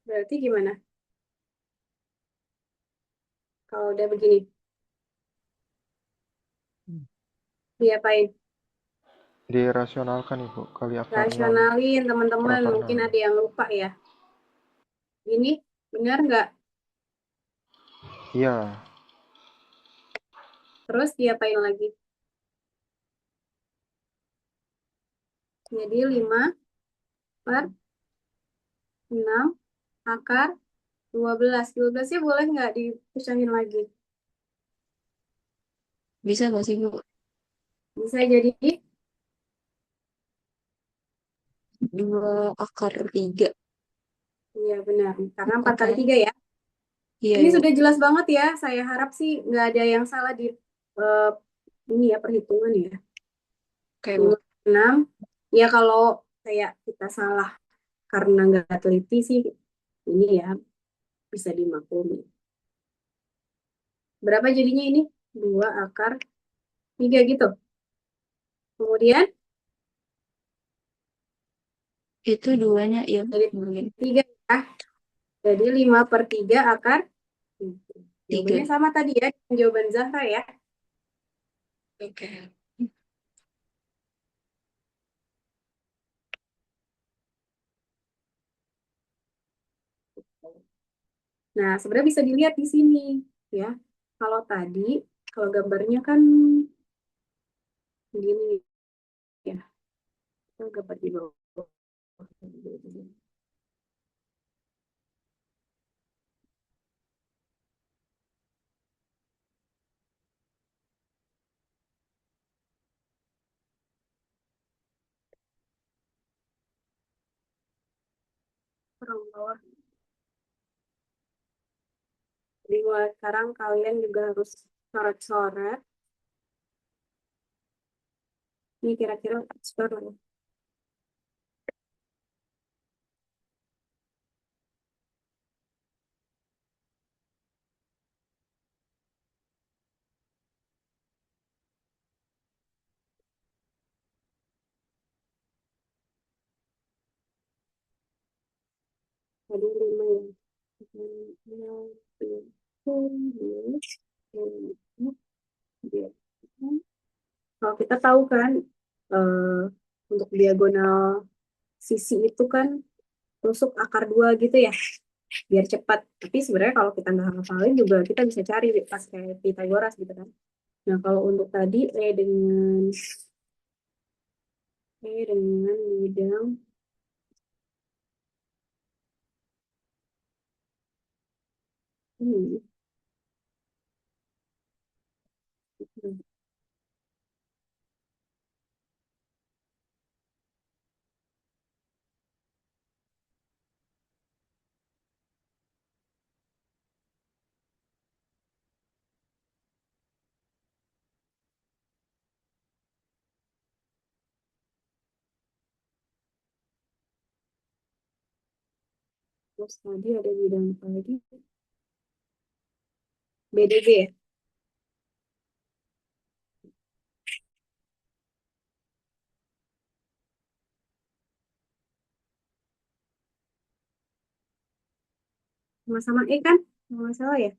Berarti gimana? Kalau udah begini. Diapain? Dirasionalkan Ibu kali akar 6. Rasionalin teman-teman. Per akar Mungkin 6. ada yang lupa ya. Ini benar nggak? Iya. Terus diapain lagi? Jadi 5/6 akar 12. 12-nya boleh nggak dipecahin lagi? Bisa nggak sih, Bu? Bisa jadi 2 akar 3. iya benar. Karena 4 kali Akar. 3 ya. Iya, Ini Ibu. sudah jelas banget ya. Saya harap sih nggak ada yang salah di ini ya perhitungan ya. Oke, Bu. 6. Ya kalau kayak kita salah karena nggak teliti sih ini ya bisa dimaklumi. Berapa jadinya ini? 2 akar 3 gitu. Kemudian Itu duanya, ya. jadi 3 ya. Jadi 5/3 akar 3. Jawabannya 3. sama tadi ya. Jawaban Zahra ya. Oke. Nah, sebenarnya bisa dilihat di sini ya. Kalau tadi, kalau gambarnya kan gini ya. Kita gambar di bawah. Orang bawah. Jadi mulai sekarang kalian juga harus coret-coret. Ini kira-kira explore lah ya. Tadi 5 ya. Kalau kita tahu kan, untuk diagonal sisi itu kan tusuk akar 2 gitu ya, biar cepat. Tapi sebenarnya kalau kita nggak hafalin juga kita bisa cari pas kayak Pythagoras gitu kan. Nah, kalau untuk tadi dengan bidang ini. Terus tadi ada bidang apa lagi? BDG ya? Sama-sama E kan? Nggak salah ya?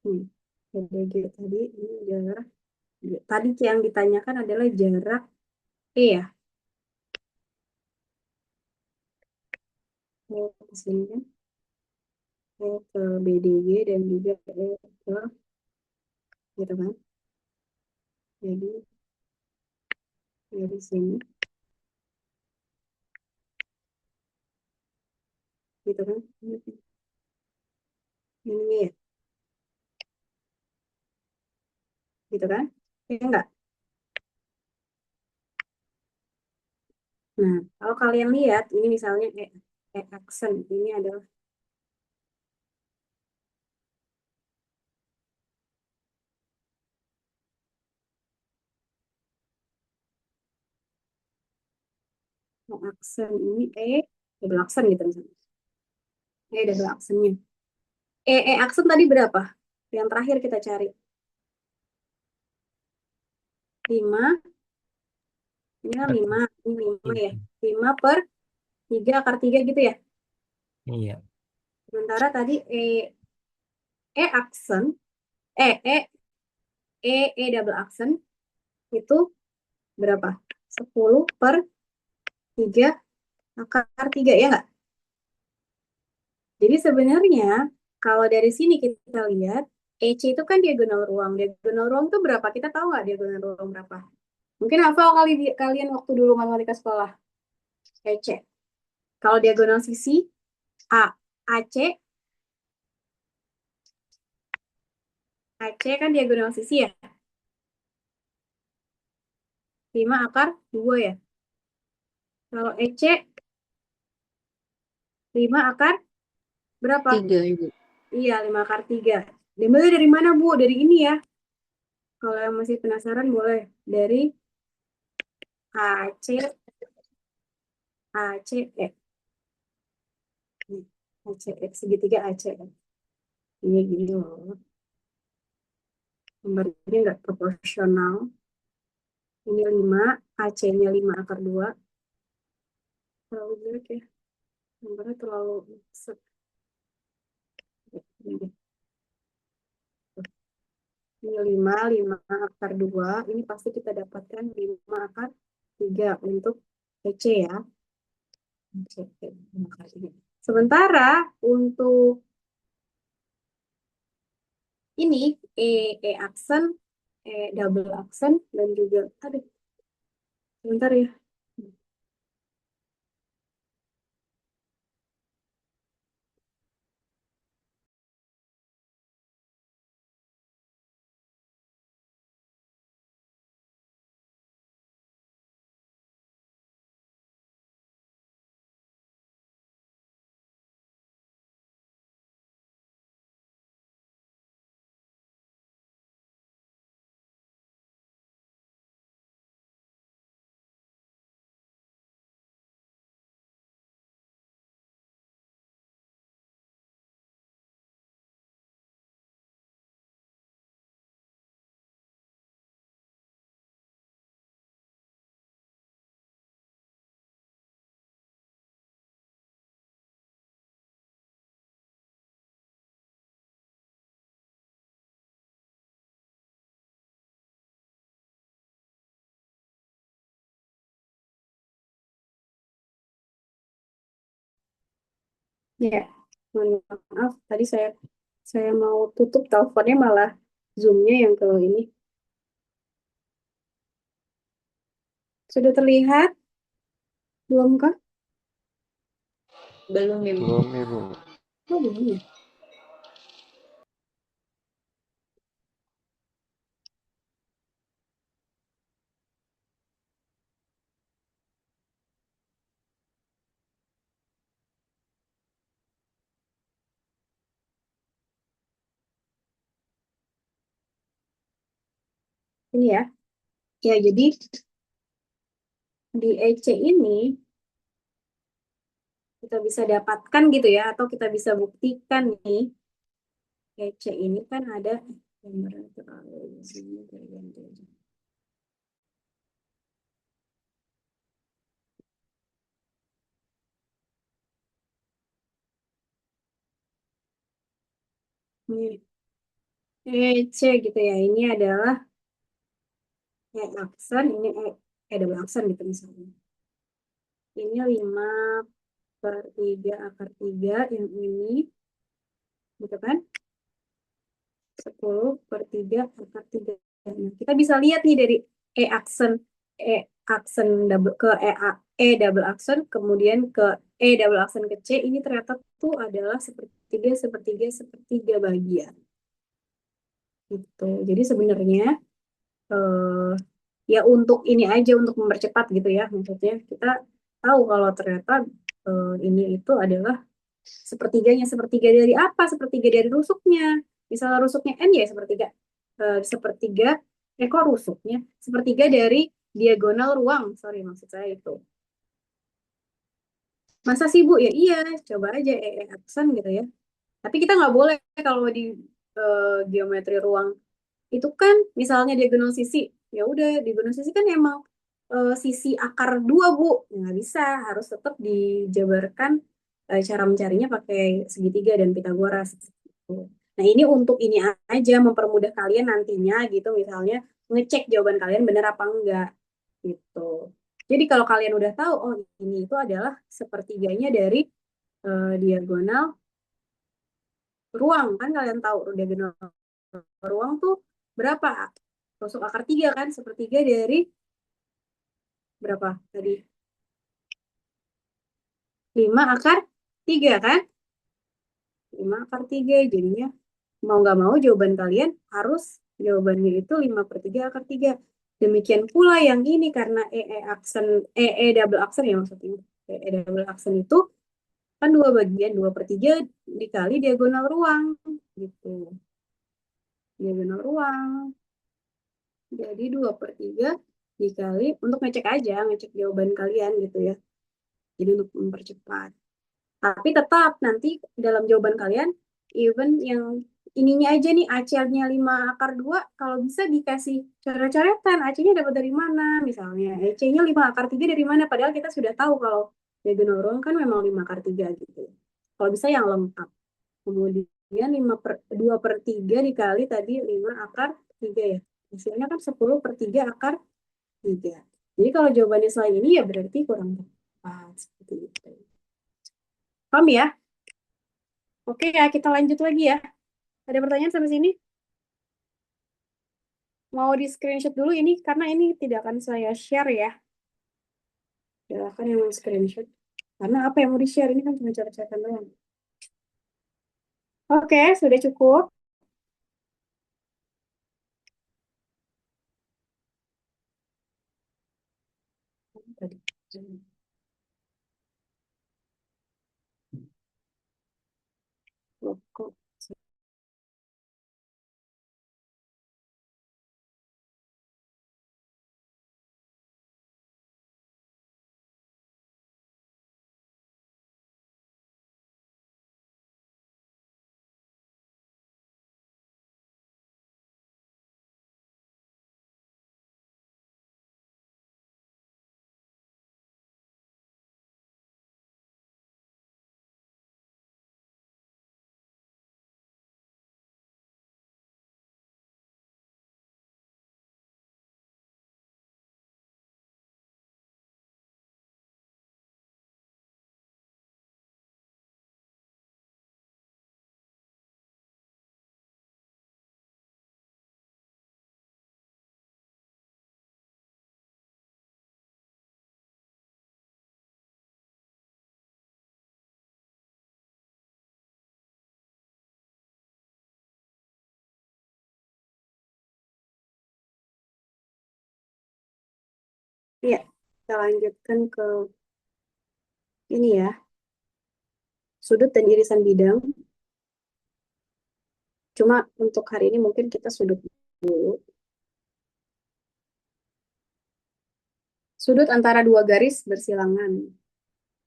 Hmm. BDG tadi ini jarak. Tadi yang ditanyakan adalah jarak E ya? E ke sini kan? E ke BDG dan juga E ke gitu kan? Jadi dari sini gitu kan? Ini ya, gitu kan? Ya enggak? Nah, kalau kalian lihat ini misalnya aksen ini adalah aksen ini double aksen gitu misalnya. Double aksennya. Aksen tadi berapa? Yang terakhir kita cari. 5, ini kan 5, ini 5 ya. 5 per 3 akar 3 gitu ya. Iya. Sementara tadi aksen, e, e, double aksen itu berapa? 10 per 3 akar 3 ya nggak? Jadi sebenarnya kalau dari sini kita lihat, EC itu kan diagonal ruang. Diagonal ruang itu berapa? Kita tahu nggak diagonal ruang berapa? Mungkin hafal kalian waktu dulu matematika sekolah. EC. Kalau diagonal sisi, AC, AC kan diagonal sisi ya. 5 akar 2 ya. Kalau EC, 5 akar berapa? 3, Ibu. Iya, 5 akar 3. Diambilnya dari mana, Bu? Dari ini ya. Kalau yang masih penasaran boleh. Dari AC, AC, segitiga AC. Ini gini loh. Nomornya nggak proporsional. Ini 5, AC-nya 5 akar 2. Terlalu jelek ya. Nomornya terlalu set. Ini Ini 5 akar 2. Ini pasti kita dapatkan 5 akar 3 untuk EC ya. EC, 5 akar 3. Sementara untuk ini E aksen, double aksen, dan juga, aduh, sebentar ya. Ya, mohon maaf, tadi saya mau tutup teleponnya malah Zoom-nya yang ke ini. Sudah terlihat? Belum kah? Belum, Ibu. Belum, Ibu. Oh, belum ya. Ini ya. Ya, jadi di EC ini kita bisa dapatkan gitu ya, atau kita bisa buktikan nih, EC ini kan ada gambaran terlalu di sini, ganti aja. Ini EC gitu ya, ini adalah aksen, ini double aksen gitu misalnya. Ini 5/3 akar 3, yang ini gitu kan, 10/3 akar 3. Nah, kita bisa lihat nih dari aksen double ke double aksen, kemudian ke double aksen ke C, ini ternyata tuh adalah sepertiga sepertiga sepertiga bagian gitu. Jadi sebenarnya eh, ya untuk ini aja, untuk mempercepat gitu ya, maksudnya kita tahu kalau ternyata ini itu adalah sepertiganya. Sepertiga dari apa? Sepertiga dari rusuknya. Misalnya rusuknya N ya sepertiga. Sepertiga, kok rusuknya? Sepertiga dari diagonal ruang. Sorry, maksud saya itu. Masa sih, Bu? Ya iya, coba aja aksen gitu ya. Tapi kita nggak boleh kalau di geometri ruang. Itu kan misalnya diagonal sisi. Ya udah, diagonal sisi kan emang sisi akar 2, Bu. Nggak bisa, harus tetap dijabarkan cara mencarinya pakai segitiga dan Pitagoras gitu. Nah, ini untuk ini aja, mempermudah kalian nantinya gitu, misalnya ngecek jawaban kalian benar apa enggak gitu. Jadi kalau kalian udah tahu, oh ini itu adalah sepertiganya dari diagonal ruang, kan kalian tahu diagonal ruang tuh berapa? Rusuk akar 3 kan, sepertiga dari berapa tadi? 5 akar 3 kan? 5 akar 3, jadinya mau nggak mau jawaban kalian harus jawabannya itu 5/3 akar 3. Demikian pula yang ini, karena aksen, double aksen ya maksudnya. Double aksen itu kan 2 bagian, 2/3 dikali diagonal ruang gitu. Diagonal ruang. Jadi 2/3 dikali, untuk ngecek aja, ngecek jawaban kalian gitu ya. Jadi untuk mempercepat. Tapi tetap nanti dalam jawaban kalian, even yang ininya aja nih, AC-nya 5 akar 2, kalau bisa dikasih coret-coretan, AC-nya dapat dari mana misalnya. AC-/nya 5 akar 3 dari mana, padahal kita sudah tahu kalau diagonal ruang kan memang 5 akar 3 gitu. Kalau bisa yang lengkap. Kemudian 2/3 dikali tadi 5 akar 3 ya. Hasilnya kan 10/3 akar 3. Jadi kalau jawabannya selain ini ya berarti kurang tepat. Seperti itu. Paham ya? Oke ya, kita lanjut lagi ya. Ada pertanyaan sampai sini? Mau di screenshot dulu ini karena ini tidak akan saya share ya. Silakan yang mau screenshot. Karena apa yang mau di-share ini kan cuma cara-cara doang. Oke, sudah cukup. Tadi. Loh, kok ya, kita lanjutkan ke ini ya. Sudut dan irisan bidang. Cuma untuk hari ini mungkin kita sudut dulu. Sudut antara dua garis bersilangan.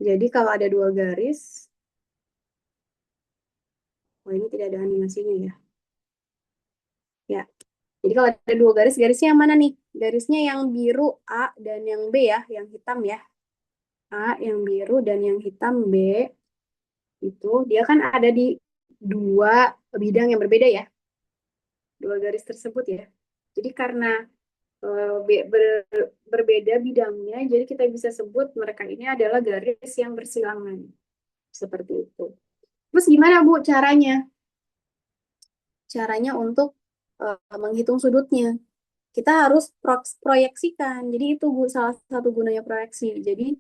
Jadi kalau ada dua garis, oh ini tidak ada animasinya ya. Ya, jadi kalau ada dua garis, garisnya yang mana nih? Garisnya yang biru A dan yang B ya, yang hitam ya. A yang biru dan yang hitam B. Itu dia kan ada di dua bidang yang berbeda ya. Dua garis tersebut ya. Jadi karena berbeda bidangnya, jadi kita bisa sebut mereka ini adalah garis yang bersilangan. Seperti itu. Terus gimana Bu caranya? Caranya untuk menghitung sudutnya. Kita harus proyeksikan. Jadi itu Bu, salah satu gunanya proyeksi. Jadi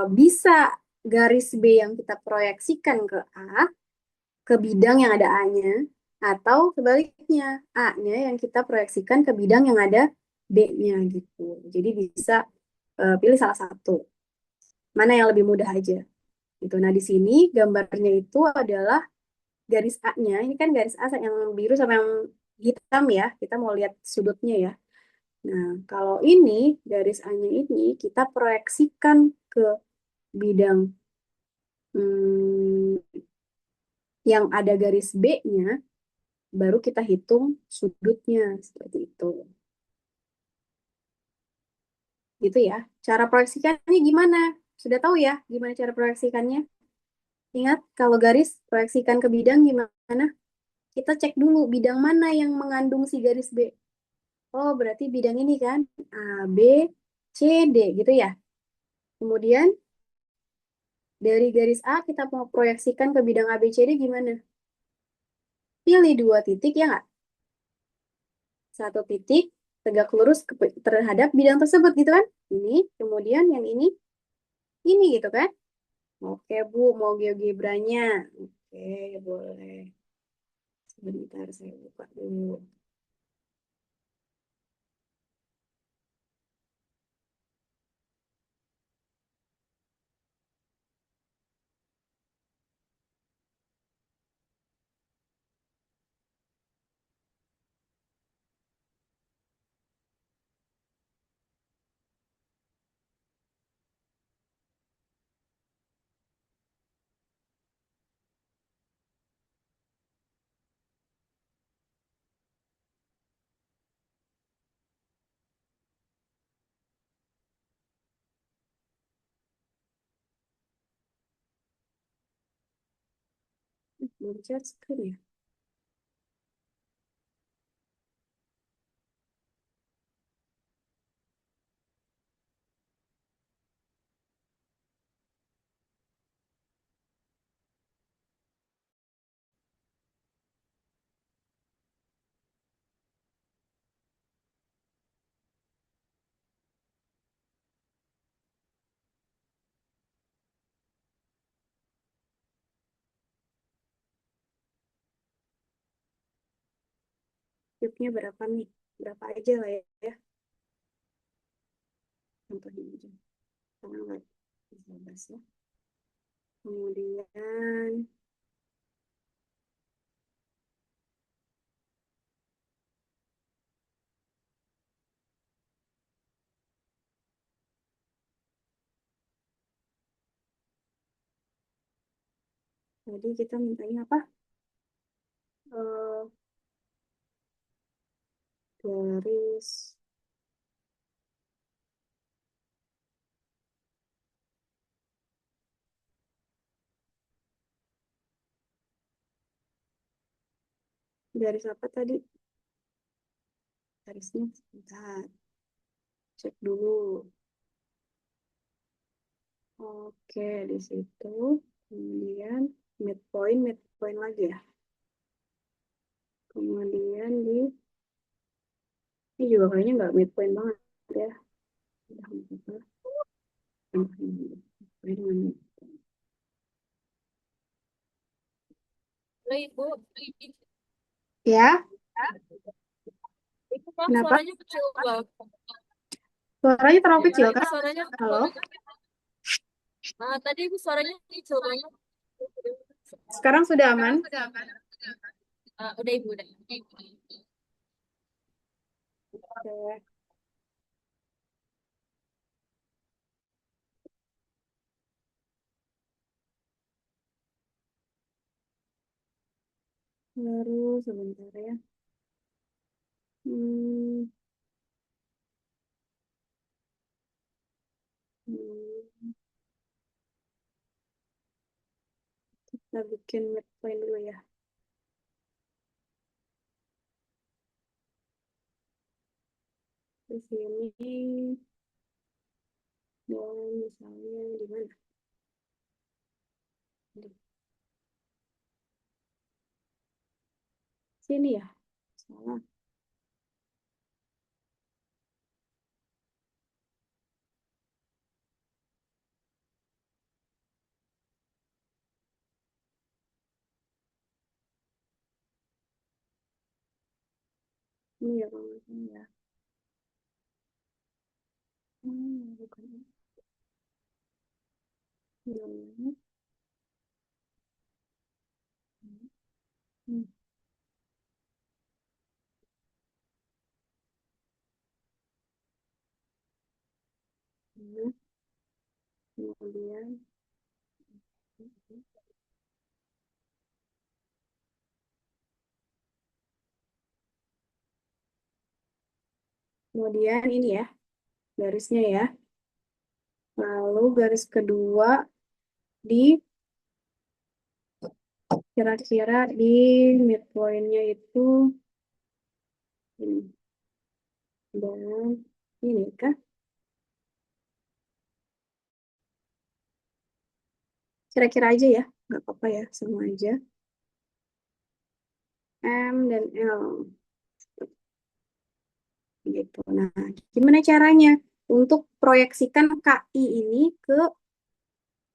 bisa garis B yang kita proyeksikan ke A, ke bidang yang ada A-nya, atau sebaliknya, A-nya yang kita proyeksikan ke bidang yang ada B-nya gitu. Jadi bisa pilih salah satu. Mana yang lebih mudah aja. Gitu. Nah, di sini gambarnya itu adalah garis A-nya. Ini kan garis A yang biru sama yang hitam ya. Kita mau lihat sudutnya ya. Nah, kalau ini garis A-nya ini kita proyeksikan ke bidang hmm, yang ada garis B-nya, baru kita hitung sudutnya seperti itu. Gitu ya. Cara proyeksikannya gimana? Sudah tahu ya gimana cara proyeksikannya? Ingat, kalau garis proyeksikan ke bidang gimana? Kita cek dulu bidang mana yang mengandung si garis B. Oh, berarti bidang ini kan A, B, C, D gitu ya. Kemudian dari garis A kita mau proyeksikan ke bidang A, B, C, D gimana? Pilih dua titik ya nggak? Satu titik tegak lurus terhadap bidang tersebut gitu kan? Ini, kemudian yang ini gitu kan? Oke Bu, mau GeoGebranya. Oke, boleh. Sebentar saya buka dulu. Belum share screen ya? cube-nya berapa nih? Berapa aja lah ya. Contohnya aja. Karena nggak bisa bahas ya. Kemudian tadi kita mintanya apa? Garis garis apa tadi? Garisnya sebentar. Cek dulu. Oke, di situ. Kemudian midpoint lagi ya. Kemudian ini juga kayaknya nggak midpoint banget ya. Udah midpoint. Ibu, Ya, itu kan kenapa? suaranya kecil banget. Suaranya terlalu kecil kan? Suaranya Halo? tadi ibu suaranya kecil banget. Sekarang sudah aman? Udah ibu udah. Oke. Baru sebentar ya. Hmm. Kita bikin midpoint dulu ya. Di sini dan misalnya di mana? Sini ya. Salah. Ini ya kalau nggak salah ya. Bukan. Ini. Hmm. Ini. Kemudian ini ya garisnya ya. Lalu garis kedua di kira-kira di midpoint-nya itu ini. Dan ini kah? Kira-kira aja ya, nggak apa-apa ya, semua aja. M dan L. Gitu. Nah, gimana caranya untuk proyeksikan KI ini ke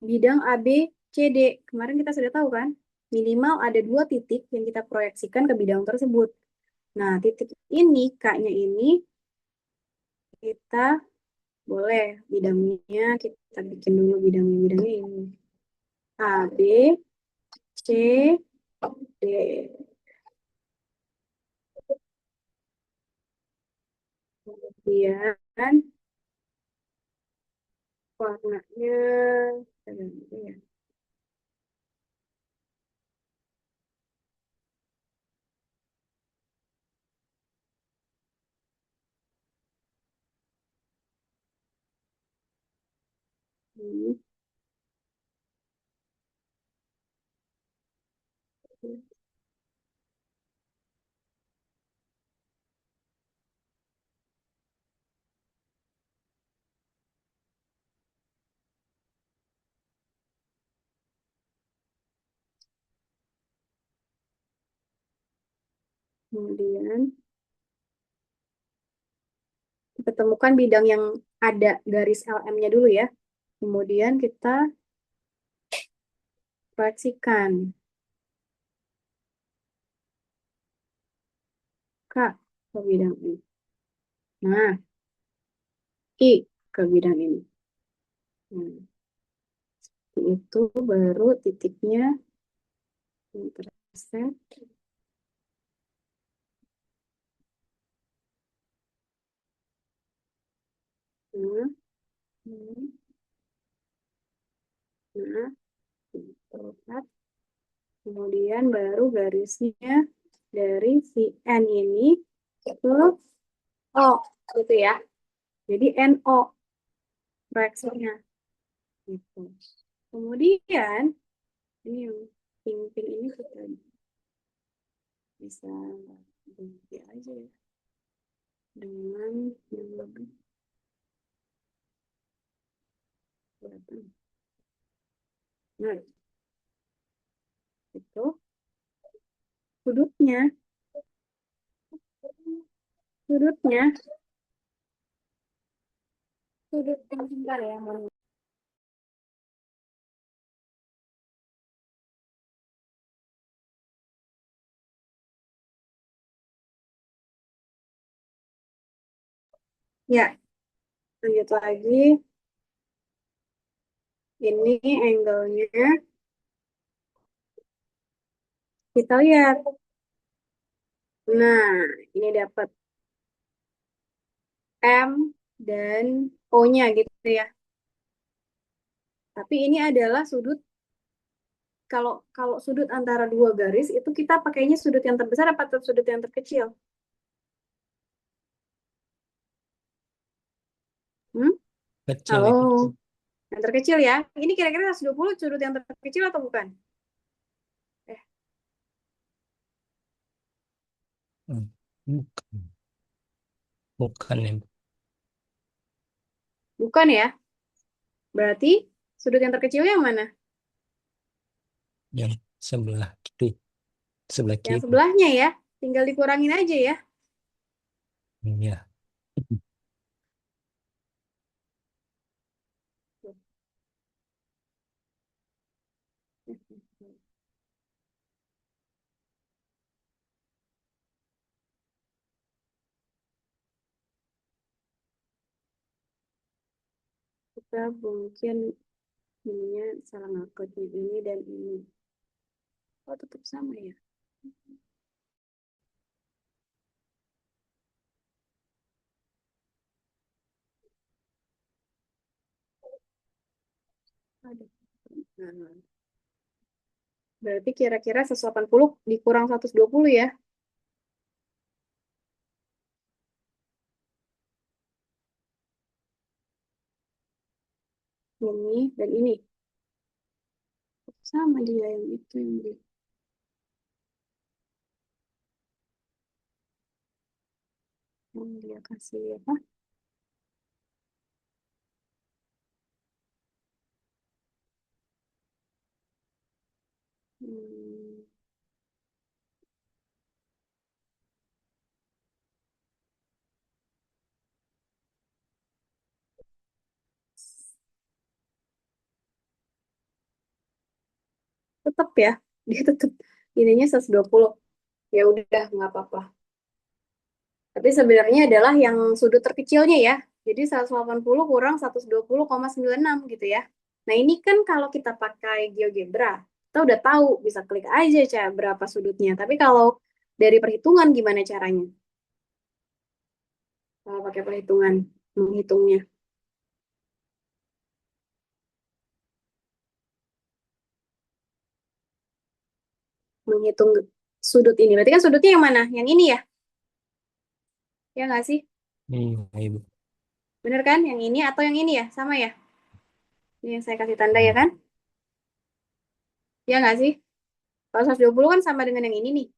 bidang A, B, C, D? Kemarin kita sudah tahu kan, minimal ada 2 titik yang kita proyeksikan ke bidang tersebut. Nah, titik ini, K-nya ini, kita boleh bidangnya, kita bikin dulu bidangnya ini. A, B, C, D. Kemudian warnanya kita ganti ya. Ini. Kemudian kita temukan bidang yang ada garis LM-nya dulu ya. Kemudian kita proyeksikan. K ke bidang ini. Nah, I ke bidang ini. Nah, itu baru titiknya intercept. Nah, nah, nah, terlihat. Kemudian baru garisnya dari si N ini ke O, gitu ya. Jadi NO proyeksinya. Gitu. Kemudian, ini yang pink-pink ini kita bisa ganti aja ya. Dengan yang lebih kelihatan. Nah, itu sudutnya. Sudutnya. Sudut yang sebentar ya. Ya, lanjut lagi. Ini angle-nya. Kita lihat. Nah, ini dapat M dan O-nya gitu ya. Tapi ini adalah sudut, kalau kalau sudut antara dua garis itu kita pakainya sudut yang terbesar apa sudut yang terkecil? Hmm? Kecil Halo, itu. yang terkecil ya. Ini kira-kira 120 sudut yang terkecil atau bukan? Eh, Bukan. Bukan ya, Bu. bukan ya. Berarti sudut yang terkecil yang mana? Yang sebelah kiri. Sebelah Yang kiri. sebelahnya ya. Tinggal dikurangin aja ya. Iya. Kita mungkin ininya salah ngangkutnya ini dan ini. Oh, tetap sama ya. Ada. Nah, berarti kira-kira 180 dikurang 120 ya. Ini dan ini. Sama dia yang itu yang di. Yang dia kasih apa? Hmm, tetap ya. Dia tetap ininya 120. Ya udah nggak apa-apa. Tapi sebenarnya adalah yang sudut terkecilnya ya. Jadi 180 kurang 120,96 gitu ya. Nah ini kan kalau kita pakai GeoGebra, kita udah tahu bisa klik aja Ca, berapa sudutnya. Tapi kalau dari perhitungan gimana caranya? Kalau pakai perhitungan, menghitungnya. Menghitung sudut ini. Berarti kan sudutnya yang mana? Yang ini ya? Ya nggak sih? Iya, Ibu. Bener kan? Yang ini atau yang ini ya? Sama ya? Ini yang saya kasih tanda ya kan? Ya nggak sih? Kalau 120 kan sama dengan yang ini nih.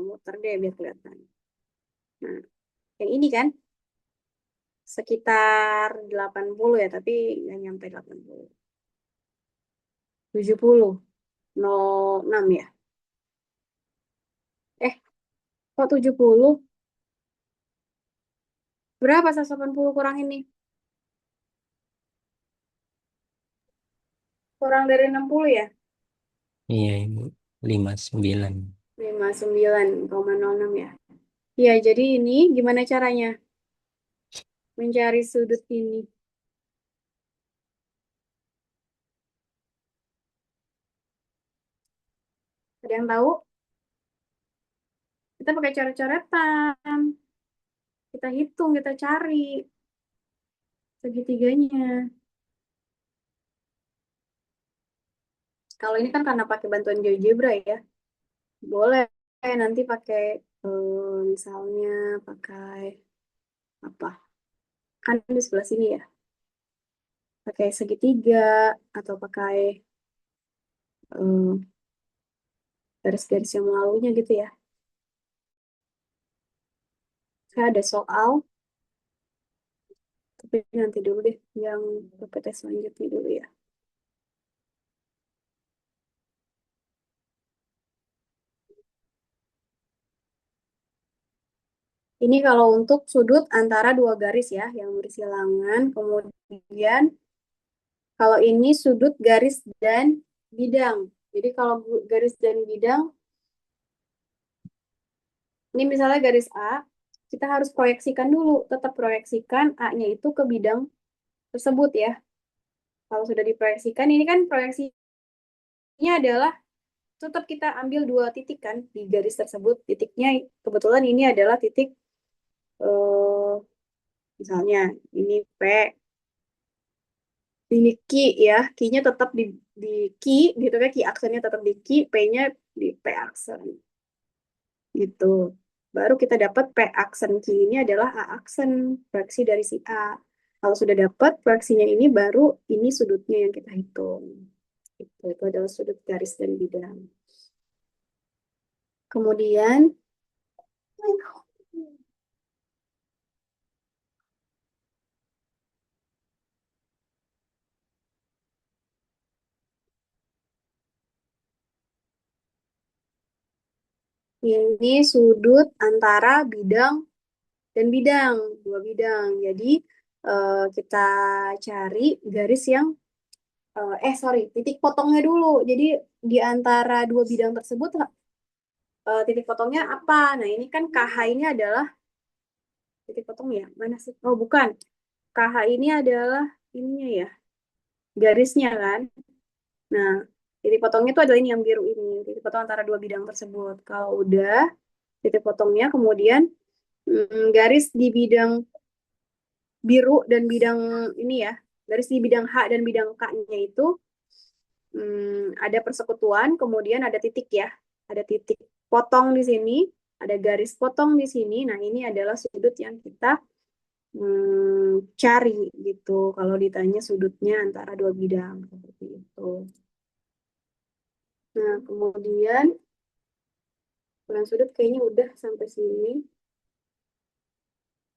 Muter deh biar kelihatan. Nah, yang ini kan sekitar 80 ya, tapi nggak nyampe 80. 70. 06 ya? Eh, kok 70? Berapa 180 kurang ini? Kurang dari 60 ya? Iya, Ibu. 59. 59,06 ya. Ya, jadi ini gimana caranya mencari sudut ini? Ada yang tahu? Kita pakai coret-coretan. Kita hitung, kita cari segitiganya. Kalau ini kan karena pakai bantuan GeoGebra ya. Boleh nanti pakai misalnya pakai apa? Kan di sebelah sini ya. Pakai segitiga atau pakai eh, garis-garis yang melaluinya gitu ya. Saya ada soal, tapi nanti dulu deh yang PPT selanjutnya dulu ya. Ini kalau untuk sudut antara dua garis ya, yang bersilangan. Kemudian kalau ini sudut garis dan bidang. Jadi kalau garis dan bidang, ini misalnya garis A, kita harus proyeksikan dulu. Tetap proyeksikan A-nya itu ke bidang tersebut ya. Kalau sudah diproyeksikan, ini kan proyeksinya adalah tetap kita ambil dua titik kan di garis tersebut. Titiknya kebetulan ini adalah titik eh, misalnya ini P, ini Q ya, Q-nya tetap di Q gitu kan, Q aksennya tetap di Q, P-nya di P aksen gitu. Baru kita dapat P aksen Q ini adalah A aksen, proyeksi dari si A. Kalau sudah dapat proyeksinya ini, baru ini sudutnya yang kita hitung. Itu adalah sudut garis dan bidang. Kemudian ini sudut antara bidang dan bidang, dua bidang. Jadi kita cari garis yang, sorry, titik potongnya dulu. Jadi di antara dua bidang tersebut, titik potongnya apa? Nah, ini kan KH ini adalah titik potong ya, mana sih? Oh, bukan. KH ini adalah ininya ya, garisnya kan. Nah, titik potongnya itu adalah ini yang biru ini, titik potong antara dua bidang tersebut. Kalau udah titik potongnya, kemudian garis di bidang biru dan bidang ini ya, garis di bidang H dan bidang K-nya itu ada persekutuan, kemudian ada titik ya, ada titik potong di sini, ada garis potong di sini. Nah, ini adalah sudut yang kita cari gitu. Kalau ditanya sudutnya antara dua bidang seperti itu. Nah, kemudian ukuran sudut kayaknya udah sampai sini.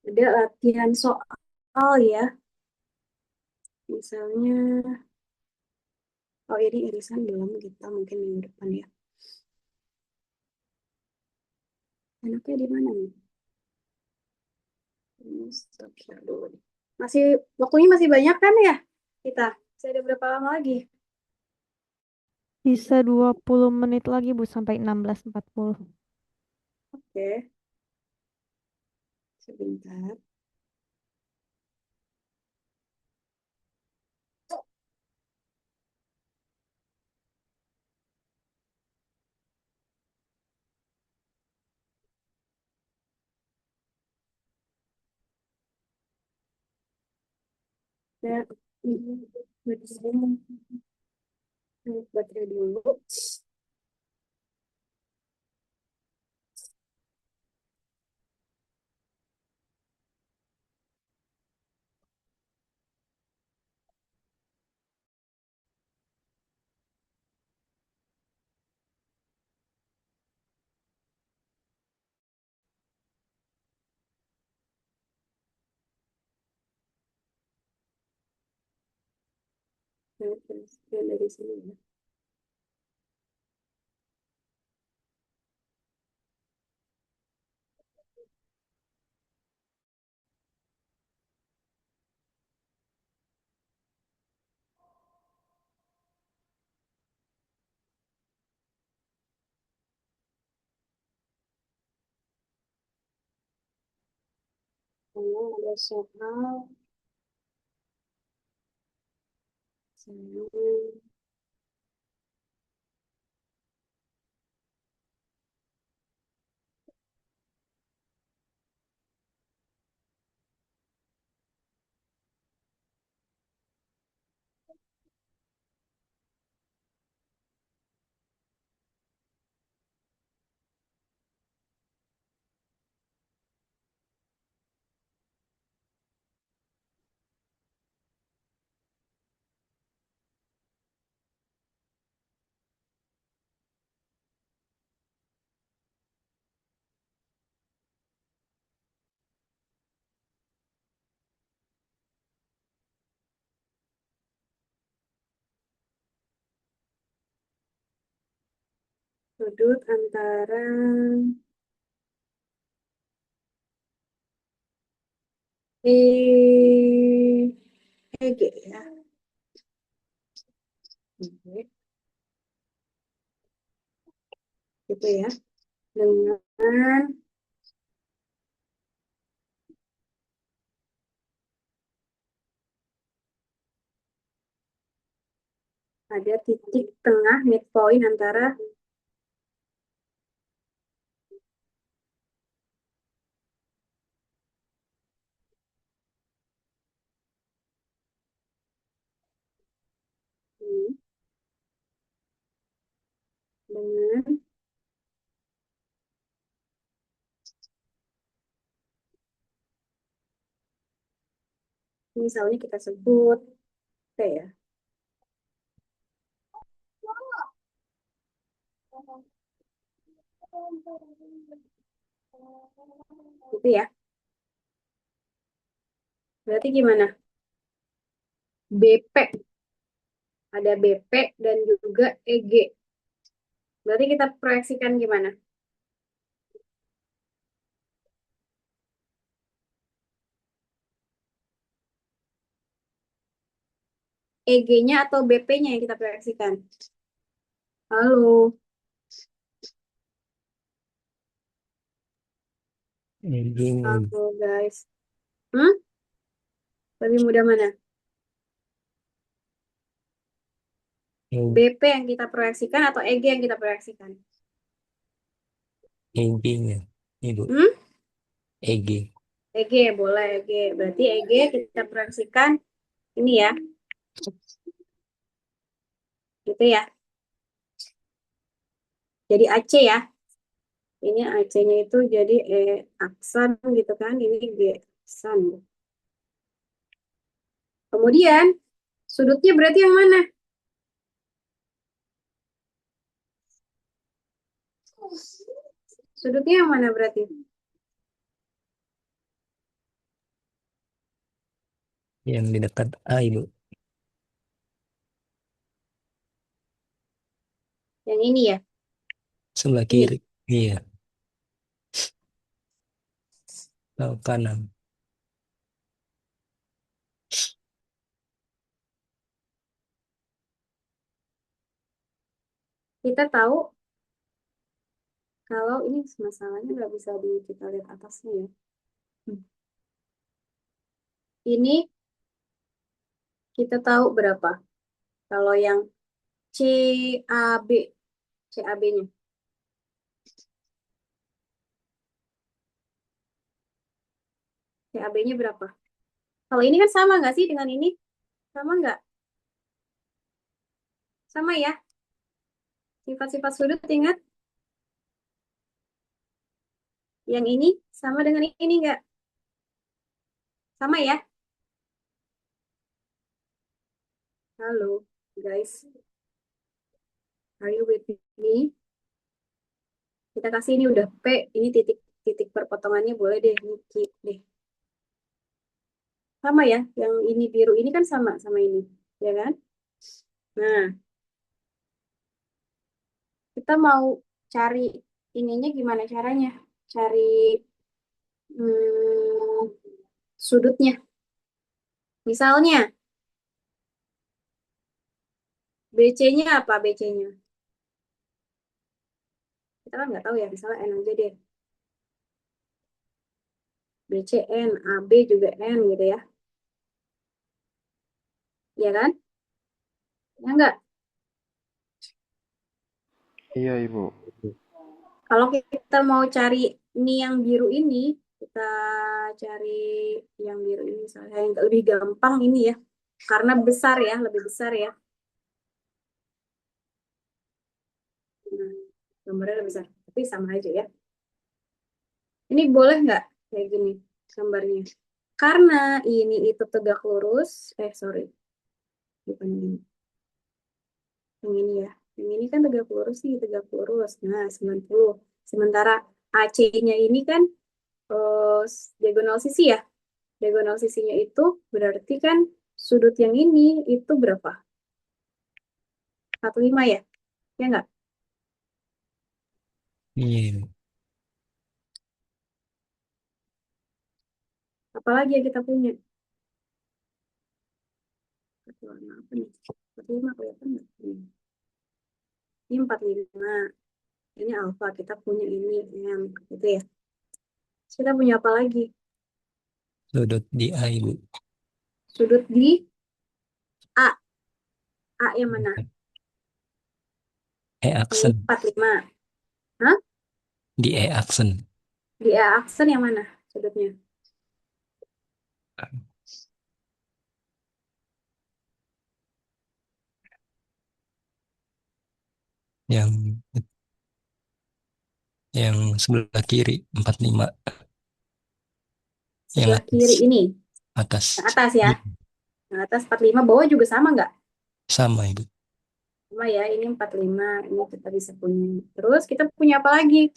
Ada latihan soal ya. Misalnya, oh ini irisan belum, kita mungkin minggu depan ya. Enaknya di mana nih? Stop share dulu. Masih, waktunya masih banyak kan ya kita? Saya ada berapa lama lagi? Bisa 20 menit lagi, Bu, sampai 16.40. Oke, sebentar. Ya, baterai dulu. Yang dari sini ya. Ada soal sama sudut antara E EG ya. Oke, gitu ya. Dengan ada titik tengah midpoint antara ini dengan misalnya kita sebut T ya. Gitu ya. Berarti gimana? BP. Ada BP dan juga EG. Berarti kita proyeksikan gimana? EG-nya atau BP-nya yang kita proyeksikan? Halo. Halo guys. Lebih mudah mana? BP yang kita proyeksikan atau EG yang kita proyeksikan? EG-nya, Ibu. EG. EG, boleh EG. Berarti EG kita proyeksikan ini ya. Gitu ya. Jadi AC ya. Ini AC-nya itu jadi aksan gitu kan. Ini G aksan. Kemudian sudutnya berarti yang mana? Sudutnya yang mana berarti? Yang di dekat A, Ibu. Yang ini ya? Sebelah Ini. kiri. Iya. Ke kanan. Kita tahu kalau ini masalahnya nggak bisa kita lihat atasnya ya. Ini kita tahu berapa? Kalau yang CAB, CAB-nya. CAB-nya berapa? Kalau ini kan sama nggak sih dengan ini? Sama nggak? Sama ya? Sifat-sifat sudut ingat? Yang ini sama dengan ini nggak? Sama ya? Halo, guys. Are you with me? Kita kasih ini udah P, ini titik perpotongannya boleh deh, ini Q deh. Sama ya, yang ini biru ini kan sama ini, ya kan? Nah, kita mau cari ininya gimana caranya? Cari sudutnya. Misalnya, BC-nya apa BC-nya? Kita kan nggak tahu ya, misalnya N aja deh. BC N, AB juga N gitu ya. Iya kan? Ya enggak? Iya, Ibu. Kalau kita mau cari ini yang biru ini, kita cari yang biru ini misalnya yang lebih gampang ini ya. Karena besar ya, lebih besar ya. Nah, gambarnya lebih besar, tapi sama aja ya. Ini boleh nggak kayak gini gambarnya? Karena ini itu tegak lurus, sorry, bukan ini. Yang ini ya. Yang ini kan tegak lurus nih, tegak lurus. Nah, 90. Sementara AC-nya ini kan diagonal sisi ya. Diagonal sisinya itu berarti kan sudut yang ini itu berapa? 45 ya? Ya nggak? Iya, Ibu. Apalagi yang kita punya? Warna apa nih? 45 kelihatan nggak? Ini 45. Ini alfa, kita punya ini M. Gitu ya. Terus kita punya apa lagi? Sudut di A, Ibu. Sudut di A. A yang mana? E Ini aksen. 45. Hah? Di E aksen. Di A aksen yang mana sudutnya? Yang sebelah kiri 45. Yang Sebelah kiri ini. atas. Yang atas ya. Yang atas 45, bawah juga sama nggak? Sama, Ibu. Sama ya, ini 45. Ini kita bisa punya. Terus kita punya apa lagi?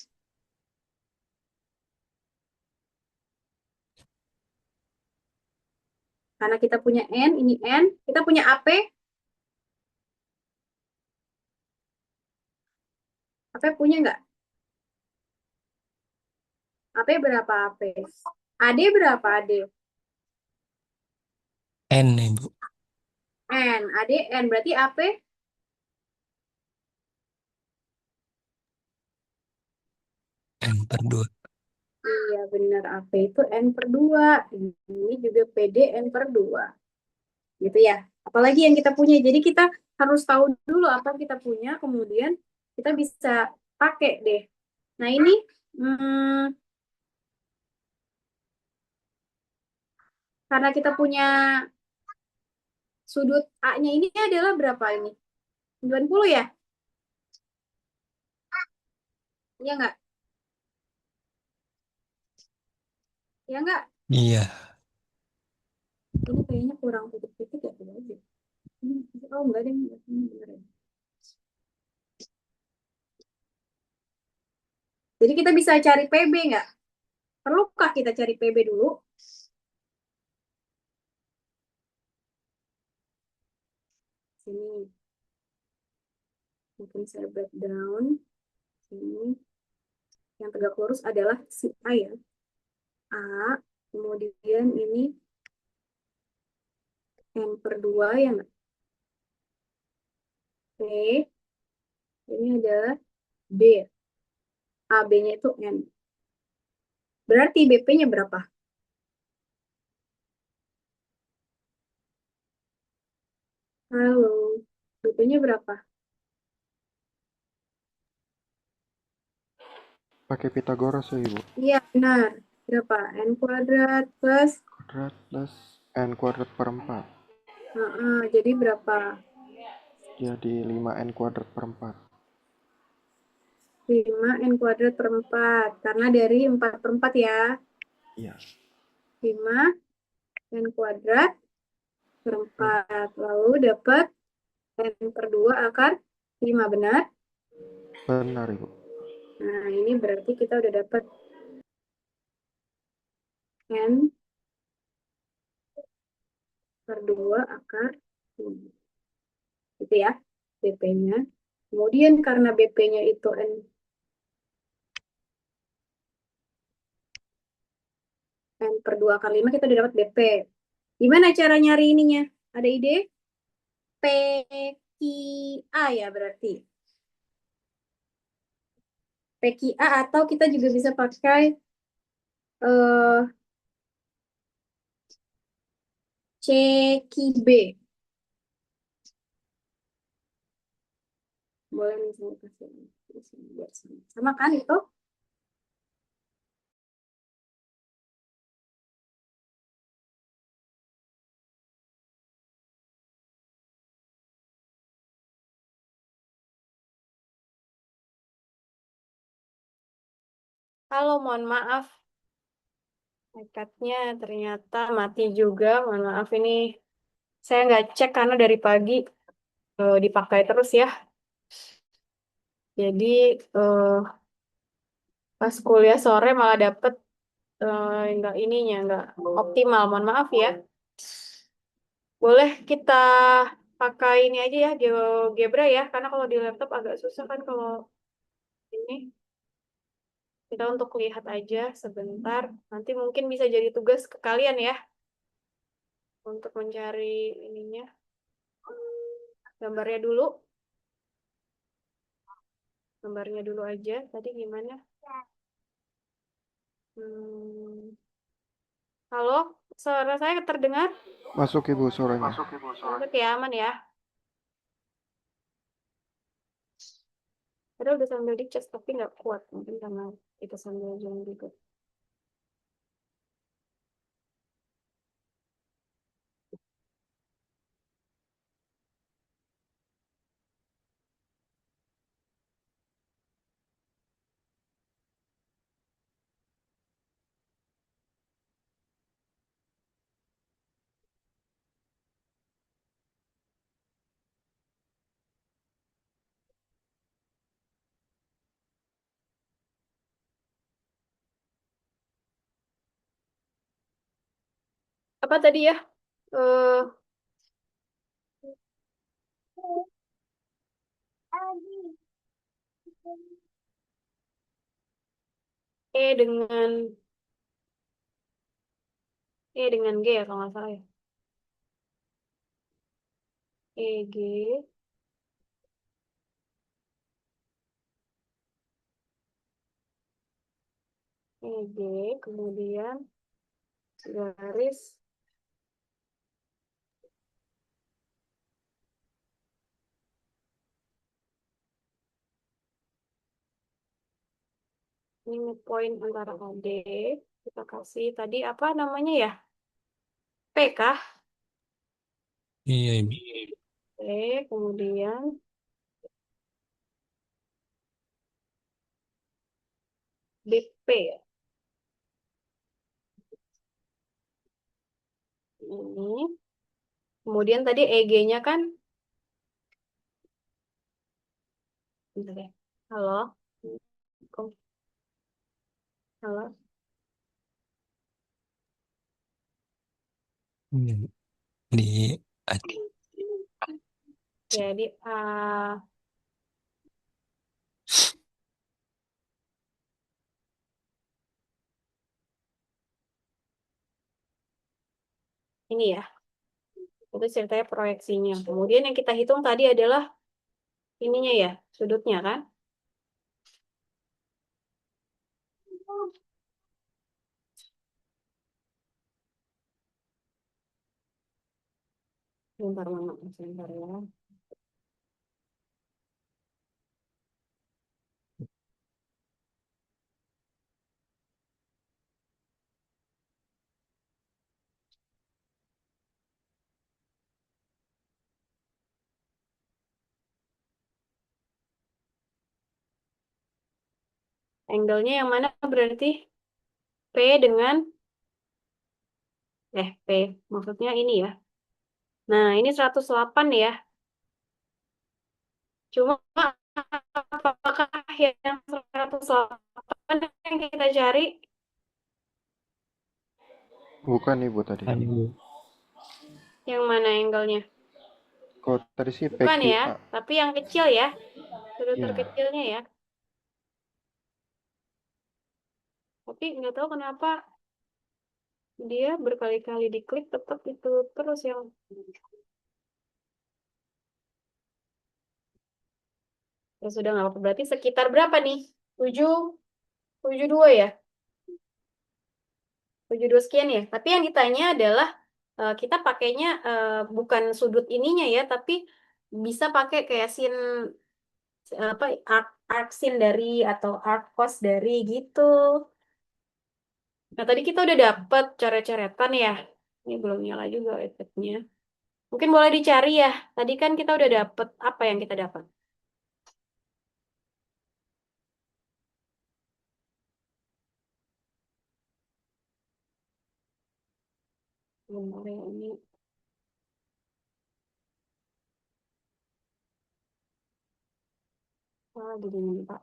Karena kita punya N, ini N. Kita punya AP. AP punya nggak? AP berapa AP? AD berapa AD? N, Ibu. N. AD N. Berarti AP? N per 2. Iya benar, AP itu N per 2. Ini juga PD N per 2. Gitu ya. Apalagi yang kita punya. Jadi kita harus tahu dulu apa yang kita punya, kemudian kita bisa pakai deh. Nah ini karena kita punya sudut A-nya ini adalah berapa ini? 90 ya? Iya nggak? Iya nggak? Iya. Ini kayaknya kurang titik-titik ya. Coba aja. Oh enggak deh. Ini bener ya. Jadi kita bisa cari PB nggak? Perlukah kita cari PB dulu? Sini. Mungkin saya breakdown. Sini. Yang tegak lurus adalah si A ya. A. Kemudian ini N per 2 ya nggak? B. Ini adalah B. AB-nya itu N. Berarti BP-nya berapa? Halo. BP-nya berapa? Pakai Pitagoras ya, Ibu. Iya, benar. Berapa? N kuadrat plus? Kuadrat plus N kuadrat per 4. Jadi berapa? Jadi 5N kuadrat per 4. 5N kuadrat per 4. Karena dari 4 per 4 ya. Iya. 5N kuadrat per 4. Lalu dapat N per 2 akar 5, benar? Benar, Ibu. Nah, ini berarti kita udah dapat N per 2 akar 5. Gitu ya, BP-nya. Kemudian karena BP-nya itu N per 2 akar 5, kita udah dapat BP. Gimana cara nyari ininya? Ada ide? PQA ya berarti. PQA atau kita juga bisa pakai CQB. Boleh misalnya kasih di sini buat sini. Sama kan itu? Halo, mohon maaf. iPad-nya ternyata mati juga. Mohon maaf ini saya nggak cek karena dari pagi dipakai terus ya. Jadi pas kuliah sore malah dapet nggak ininya nggak optimal. Mohon maaf ya. Boleh kita pakai ini aja ya GeoGebra ya, karena kalau di laptop agak susah kan kalau ini. Kita untuk lihat aja sebentar. Nanti mungkin bisa jadi tugas ke kalian ya untuk mencari ininya. Gambarnya dulu. Gambarnya dulu aja. Tadi gimana? Halo, suara saya terdengar? Masuk Ibu suaranya. Masuk ya, aman ya. Padahal udah sambil dicas tapi nggak kuat. Mungkin karena kita sambil jalan juga. Apa tadi ya? Eh E dengan G ya kalau nggak salah ya. EG, EG, kemudian garis ini poin antara AD. Kita kasih tadi apa namanya ya? P kah? Iya Ibu. P, kemudian BP ya. Ini. Kemudian tadi EG-nya kan, bentar ya. Halo, halo. Iya, Bu. Di Jadi ini ya, itu ceritanya proyeksinya. Kemudian yang kita hitung tadi adalah ininya ya, sudutnya kan? Bentar, sebentar ya. Angle-nya yang mana berarti? P dengan P, maksudnya ini ya. Nah, ini 108 ya. Cuma apakah yang 108 yang kita cari? Bukan Ibu tadi. kan Ibu. Yang mana angle-nya? Kalau tadi sih Bukan ya, PQA. tapi yang kecil ya. Sudut Iya. terkecilnya ya. Tapi nggak tahu kenapa dia berkali-kali diklik tetap itu terus yang ya sudah nggak apa-apa. Berarti sekitar berapa nih? 72 ya? 72 sekian ya. Tapi yang ditanya adalah kita pakainya bukan sudut ininya ya, tapi bisa pakai kayak scene apa arc scene dari atau arc cost dari gitu. Nah, tadi kita udah dapet coret-coretan ya. Ini belum nyala juga efeknya. Mungkin boleh dicari ya. Tadi kan kita udah dapet apa yang kita dapat. Bentar ya, ini. Jadi Pak.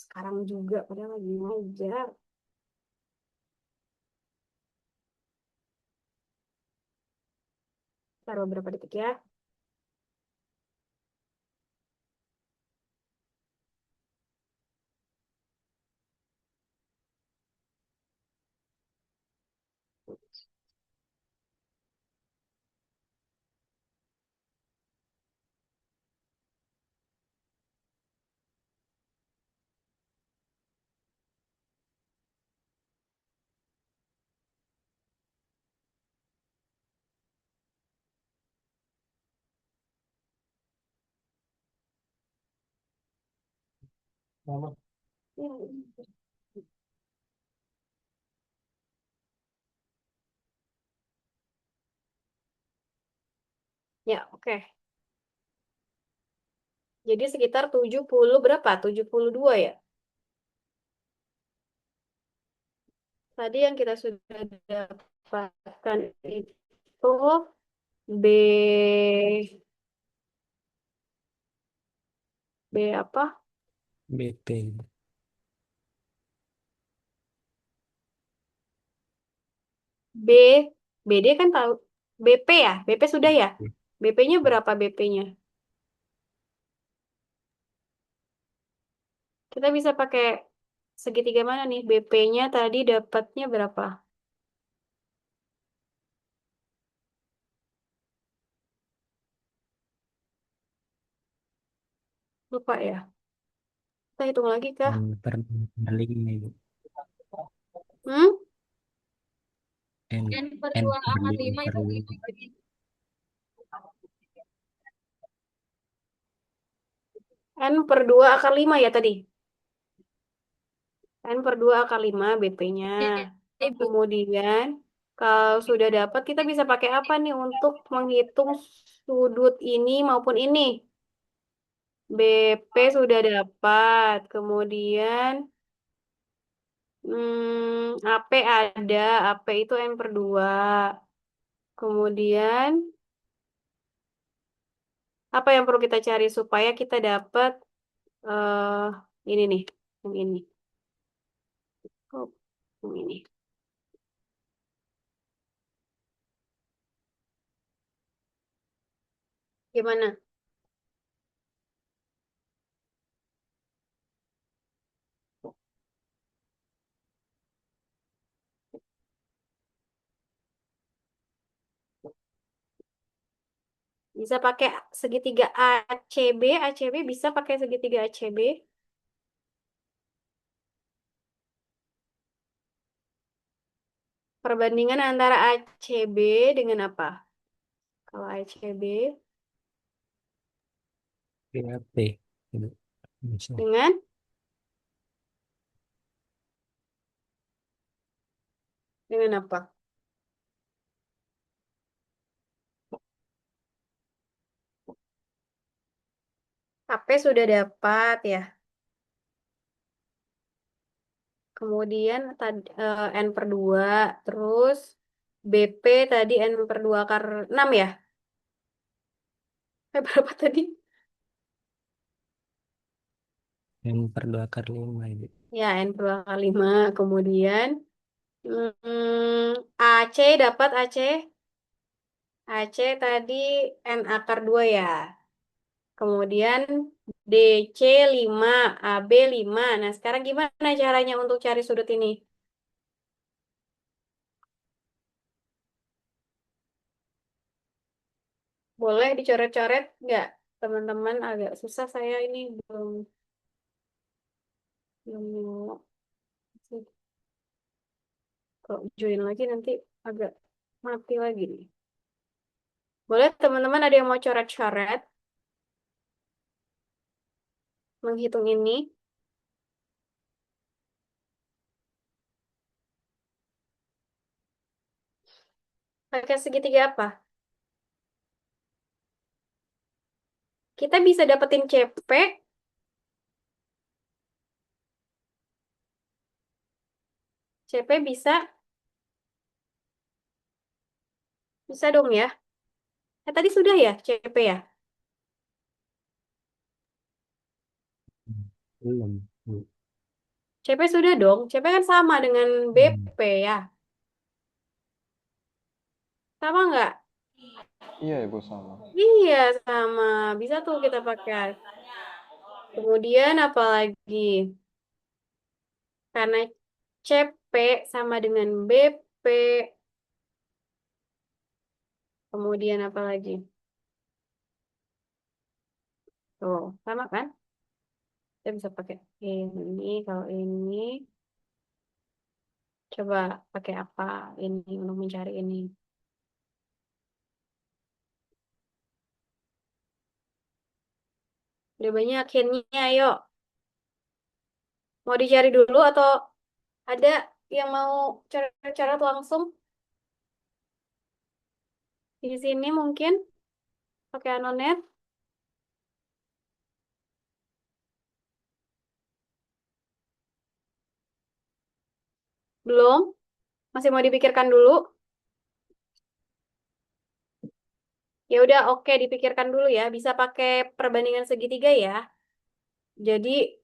Sekarang juga padahal lagi ngajar. Taruh berapa detik ya? Ya, oke. Jadi sekitar 70 berapa? 72 ya? Tadi yang kita sudah dapatkan itu B B apa? BP. B BD kan tahu BP ya? BP sudah ya? BP-nya berapa BP-nya? Kita bisa pakai segitiga mana nih? BP-nya tadi dapatnya berapa? Lupa ya. Kita hitung lagi kah? Per lima Ibu. Hmm? N N per N 2 per akar 5 lima per itu lima. N per 2 akar 5 ya tadi? N per 2 akar 5 BP-nya. Ibu. Kemudian, kalau sudah dapat, kita bisa pakai apa nih untuk menghitung sudut ini maupun ini? BP sudah dapat. Kemudian, AP ada. AP itu N per 2. Kemudian, apa yang perlu kita cari supaya kita dapat eh ini nih, yang ini. Oh, yang ini. Gimana? Bisa pakai segitiga ACB, ACB bisa pakai segitiga ACB. Perbandingan antara ACB dengan apa? Kalau ACB BAP. Ibu. Bisa. dengan apa? AP sudah dapat ya. Kemudian tadi N per 2. Terus BP tadi N per 2 akar 6 ya? Berapa tadi? N per 2 akar 5 Ibu. Ya, N per 2 akar 5. Kemudian AC dapat AC. AC tadi N akar 2 ya. Kemudian DC 5, AB 5. Nah, sekarang gimana caranya untuk cari sudut ini? Boleh dicoret-coret nggak, teman-teman? Agak susah saya ini belum nemu. Kalau join lagi nanti agak Mati lagi nih. Boleh teman-teman ada yang mau coret-coret menghitung ini? Pakai segitiga apa? Kita bisa dapetin CP. CP bisa dong ya. Tadi sudah ya CP ya? Belum. CP sudah dong. CP kan sama dengan BP ya. Sama nggak? Iya, Ibu, sama. Iya, sama. Bisa tuh kita pakai. Kemudian apa lagi? Karena CP sama dengan BP. Kemudian apa lagi? Tuh, sama kan? Kita bisa pakai ini. Kalau ini, coba pakai apa ini untuk mencari ini. Udah banyak hintnya, ayo. Mau dicari dulu atau ada yang mau cara-cara langsung di sini mungkin pakai Anonet? Belum? Masih mau dipikirkan dulu? Ya udah, oke, dipikirkan dulu ya. Bisa pakai perbandingan segitiga ya. Jadi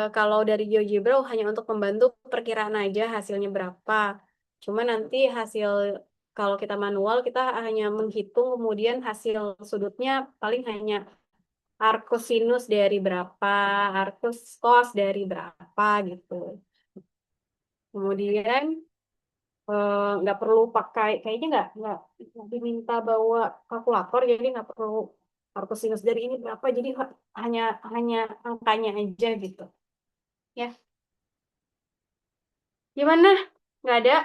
kalau dari GeoGebra hanya untuk membantu perkiraan aja hasilnya berapa. Cuma nanti hasil kalau kita manual kita hanya menghitung kemudian hasil sudutnya paling hanya arcus sinus dari berapa, arcus cos dari berapa gitu. Kemudian nggak perlu pakai, kayaknya nggak diminta bawa kalkulator, jadi nggak perlu arcus sinus dari ini berapa, jadi hanya hanya angkanya aja gitu. Ya, gimana? Nggak ada.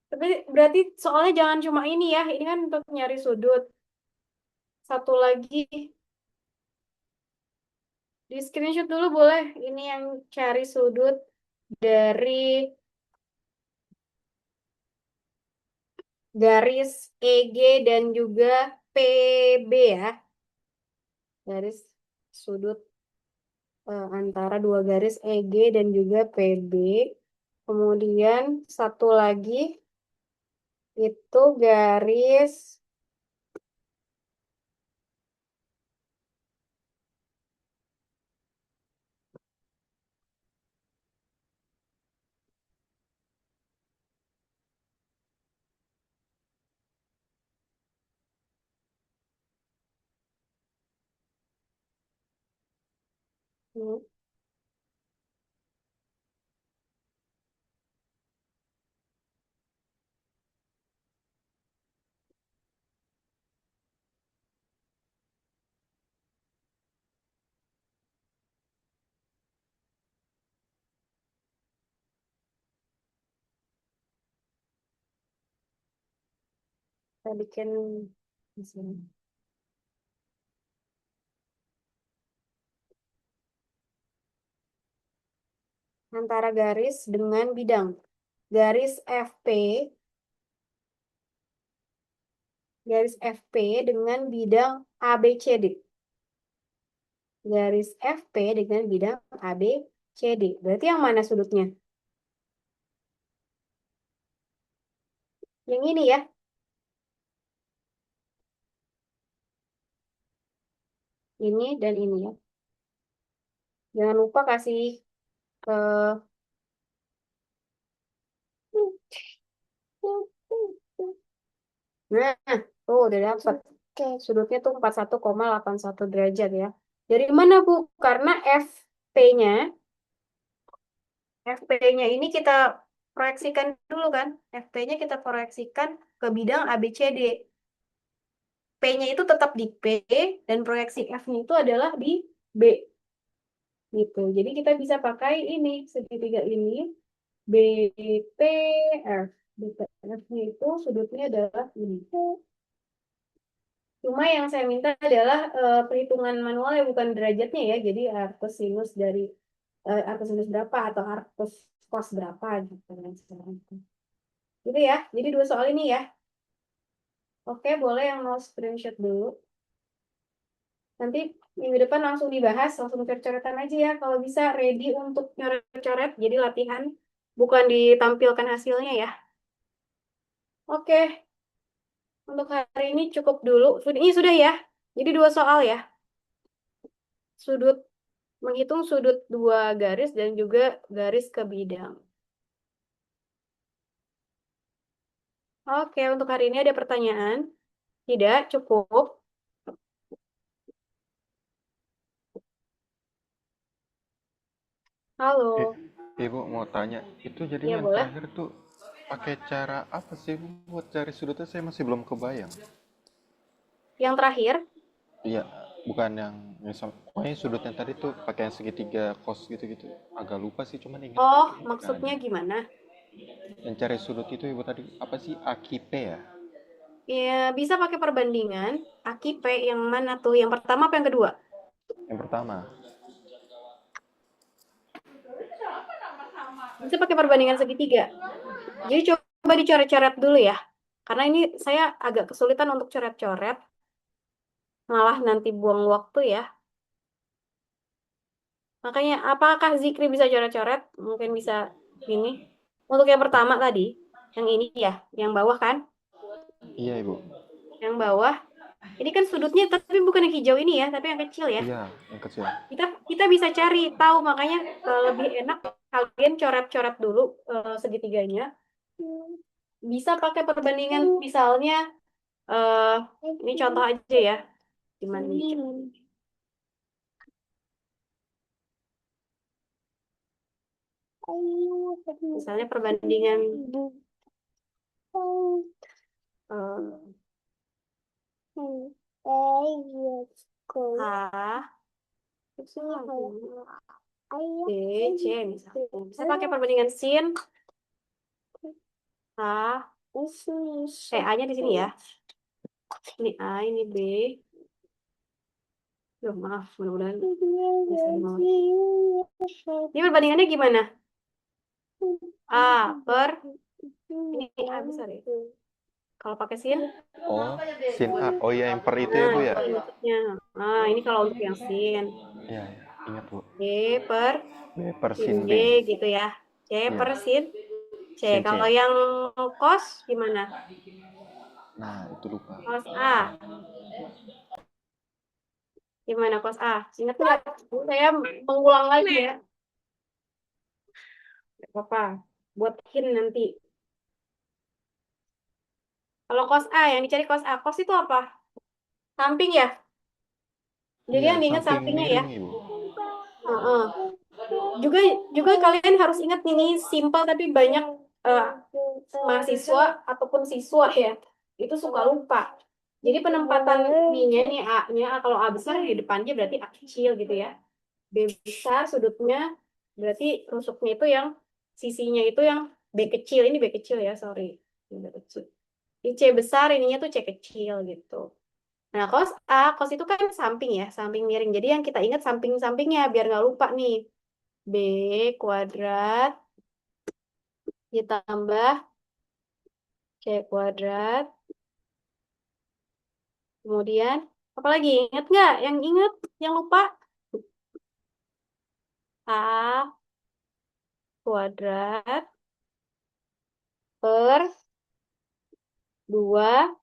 Tapi berarti soalnya jangan cuma ini ya, ini kan untuk nyari sudut. Satu lagi, di screenshot dulu boleh. Ini yang cari sudut dari garis EG dan juga PB ya. Garis sudut antara dua garis EG dan juga PB. Kemudian satu lagi itu garis hmm, kita bikin di sini. Antara garis dengan bidang. Garis FP dengan bidang ABCD. Garis FP dengan bidang ABCD. Berarti yang mana sudutnya? Yang ini ya. Ini dan ini ya. Jangan lupa kasih nah, tuh udah dapat. Sudutnya tuh 41,81 derajat ya. Dari mana, Bu? Karena FP-nya ini kita proyeksikan dulu kan. FP-nya kita proyeksikan ke bidang ABCD. P-nya itu tetap di P dan proyeksi F-nya itu adalah di B. Gitu. Jadi kita bisa pakai ini segitiga ini BPR. BPF-nya itu sudutnya adalah ini. Cuma yang saya minta adalah perhitungan manual ya, bukan derajatnya ya. Jadi arcus sinus dari arcus sinus berapa atau arcus cos berapa gitu kan sekarang itu. Gitu ya. Jadi 2 soal ini ya. Oke, boleh yang mau screenshot dulu. Nanti minggu depan langsung dibahas, langsung coret-coretan aja ya. Kalau bisa ready untuk nyoret-coret, jadi latihan, bukan ditampilkan hasilnya ya. Oke, untuk hari ini cukup dulu. Ini sudah ya. Jadi 2 soal ya. Sudut, menghitung sudut 2 garis dan juga garis ke bidang. Oke, untuk hari ini ada pertanyaan? Tidak, cukup. Halo. Ibu mau tanya, itu Ya, jadinya yang boleh. terakhir tuh pakai cara apa sih Bu, buat cari sudutnya? Saya masih belum kebayang. Yang terakhir, Iya, bukan yang pokoknya sudut yang tadi tuh pakai yang segitiga cos gitu-gitu. Agak lupa sih, cuman ingat oh, nggak maksudnya ada. gimana? Yang cari sudut itu Ibu tadi apa sih? AKP ya? Ya, bisa pakai perbandingan. AKP yang mana tuh? Yang pertama apa yang kedua? Yang pertama. Bisa pakai perbandingan segitiga. Jadi coba dicoret-coret dulu ya. Karena ini saya agak kesulitan untuk coret-coret. Malah nanti buang waktu ya. Makanya apakah Zikri bisa coret-coret? Mungkin bisa gini. Untuk yang pertama tadi, yang ini ya, yang bawah kan? Iya Ibu. Yang bawah. Ini kan sudutnya tapi bukan yang hijau ini ya, tapi yang kecil ya. Iya, yang kecil. Kita bisa cari tahu, makanya lebih enak kalian coret-coret dulu segitiganya. Bisa pakai perbandingan misalnya ini contoh aja ya. Gimana nih? Misalnya perbandingan A B C misalnya. Bisa pakai perbandingan sin A A-nya di sini ya. Ini A, ini B. Duh, maaf, mudah-mudahan bisa dimulai. Ini perbandingannya gimana? A per ini A besar ya. Kalau pakai sin? Oh, sin A. Oh iya, yang per itu ya Bu ya? Ini maksudnya. Nah, ini kalau untuk yang sin. Iya, ingat Bu. B per B per sin sin B. B gitu ya. C per sin C. Sin C. Kalau yang cos gimana? Nah, itu lupa. Cos A. Gimana cos A? Ingat nggak? Saya mengulang lagi ya. Nggak apa-apa. Buat hint nanti. Kalau cos A, yang dicari cos A. Cos itu apa? Samping ya? Jadi Iya, yang diingat samping sampingnya ya. miring Ibu. Heeh. Juga kalian harus ingat ini simpel tapi banyak mahasiswa ataupun siswa ya itu suka lupa. Jadi penempatan B-nya nih A-nya, kalau A besar di depannya berarti A kecil gitu ya. B besar sudutnya berarti rusuknya itu yang sisinya itu yang B kecil. Ini B kecil ya, sorry. Ini B kecil. Ini C besar, ininya tuh C kecil gitu. Nah, cos A, cos itu kan samping ya, samping miring. Jadi yang kita ingat samping-sampingnya biar nggak lupa nih. B kuadrat ditambah C kuadrat. Kemudian, apa lagi? Ingat nggak? Yang ingat, yang lupa? A kuadrat per 2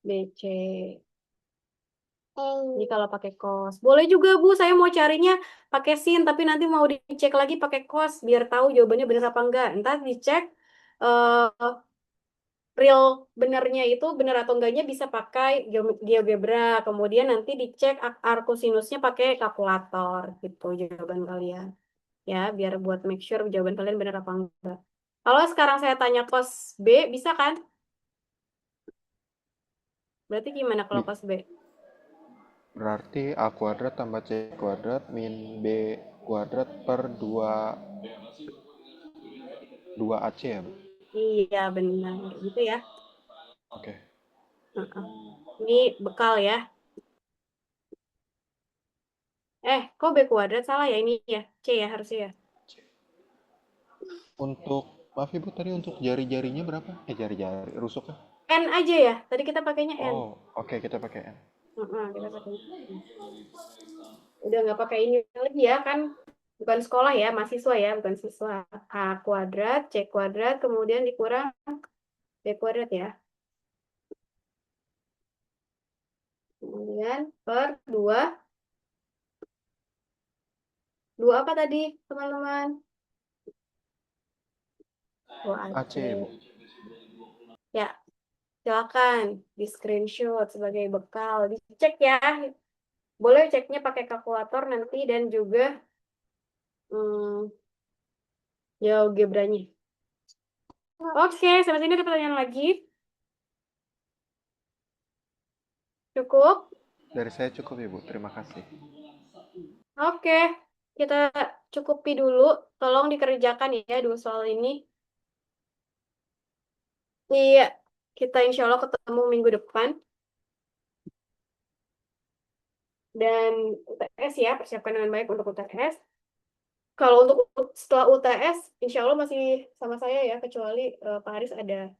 BC. Ini kalau pakai cos. Boleh juga, Bu. Saya mau carinya pakai sin, tapi nanti mau dicek lagi pakai cos, biar tahu jawabannya benar apa enggak. Entar dicek real benernya itu benar atau enggaknya bisa pakai GeoGebra. Kemudian nanti dicek arcosinusnya pakai kalkulator gitu jawaban kalian. Ya, biar buat make sure jawaban kalian benar apa enggak. Kalau sekarang saya tanya cos B, bisa kan? Berarti gimana kalau cos B? Berarti A kuadrat tambah C kuadrat min B kuadrat per 2 AC ya Bu? Iya, benar. Gitu ya. Oke. Heeh. Ini bekal ya. Kok B kuadrat salah ya ini ya? C ya harusnya ya. Untuk maaf Ibu tadi untuk jari-jarinya berapa? Jari-jari rusuknya. N aja ya. Tadi kita pakainya N. Oh, oke kita pakai N. Kita pakai N. Udah nggak pakai ini lagi ya kan? Bukan sekolah ya, mahasiswa ya, bukan siswa. A kuadrat, C kuadrat, kemudian dikurang B kuadrat ya. Kemudian per 2. 2 apa tadi, teman-teman? 2 AC Ibu. Ya, silakan di screenshot sebagai bekal. Dicek ya. Boleh ceknya pakai kalkulator nanti dan juga GeoGebranya. Oke, sampai sini ada pertanyaan lagi. Cukup? Dari saya cukup Ibu, terima kasih. Oke, kita cukupi dulu. Tolong dikerjakan ya 2 soal ini. Iya, kita insya Allah ketemu minggu depan. Dan UTS ya, persiapkan dengan baik untuk UTS. Kalau untuk setelah UTS, insya Allah masih sama saya ya, kecuali Pak Haris ada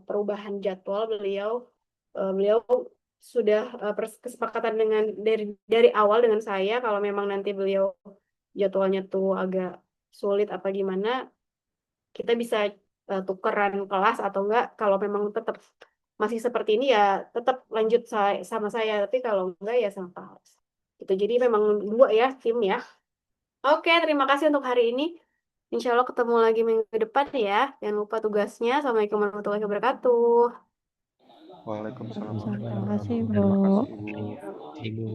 perubahan jadwal beliau sudah kesepakatan dengan dari awal dengan saya kalau memang nanti beliau jadwalnya tuh agak sulit apa gimana kita bisa tukeran kelas atau enggak kalau memang tetap masih seperti ini ya tetap lanjut sama saya tapi kalau enggak ya sama Pak Haris. Itu jadi memang 2 ya tim ya. Oke, terima kasih untuk hari ini. Insya Allah ketemu lagi minggu depan ya. Jangan lupa tugasnya. Assalamualaikum warahmatullahi wabarakatuh. Waalaikumsalam Terima warahmatullahi kasih, wabarakatuh. Bu. Terima kasih Ibu. Ibu.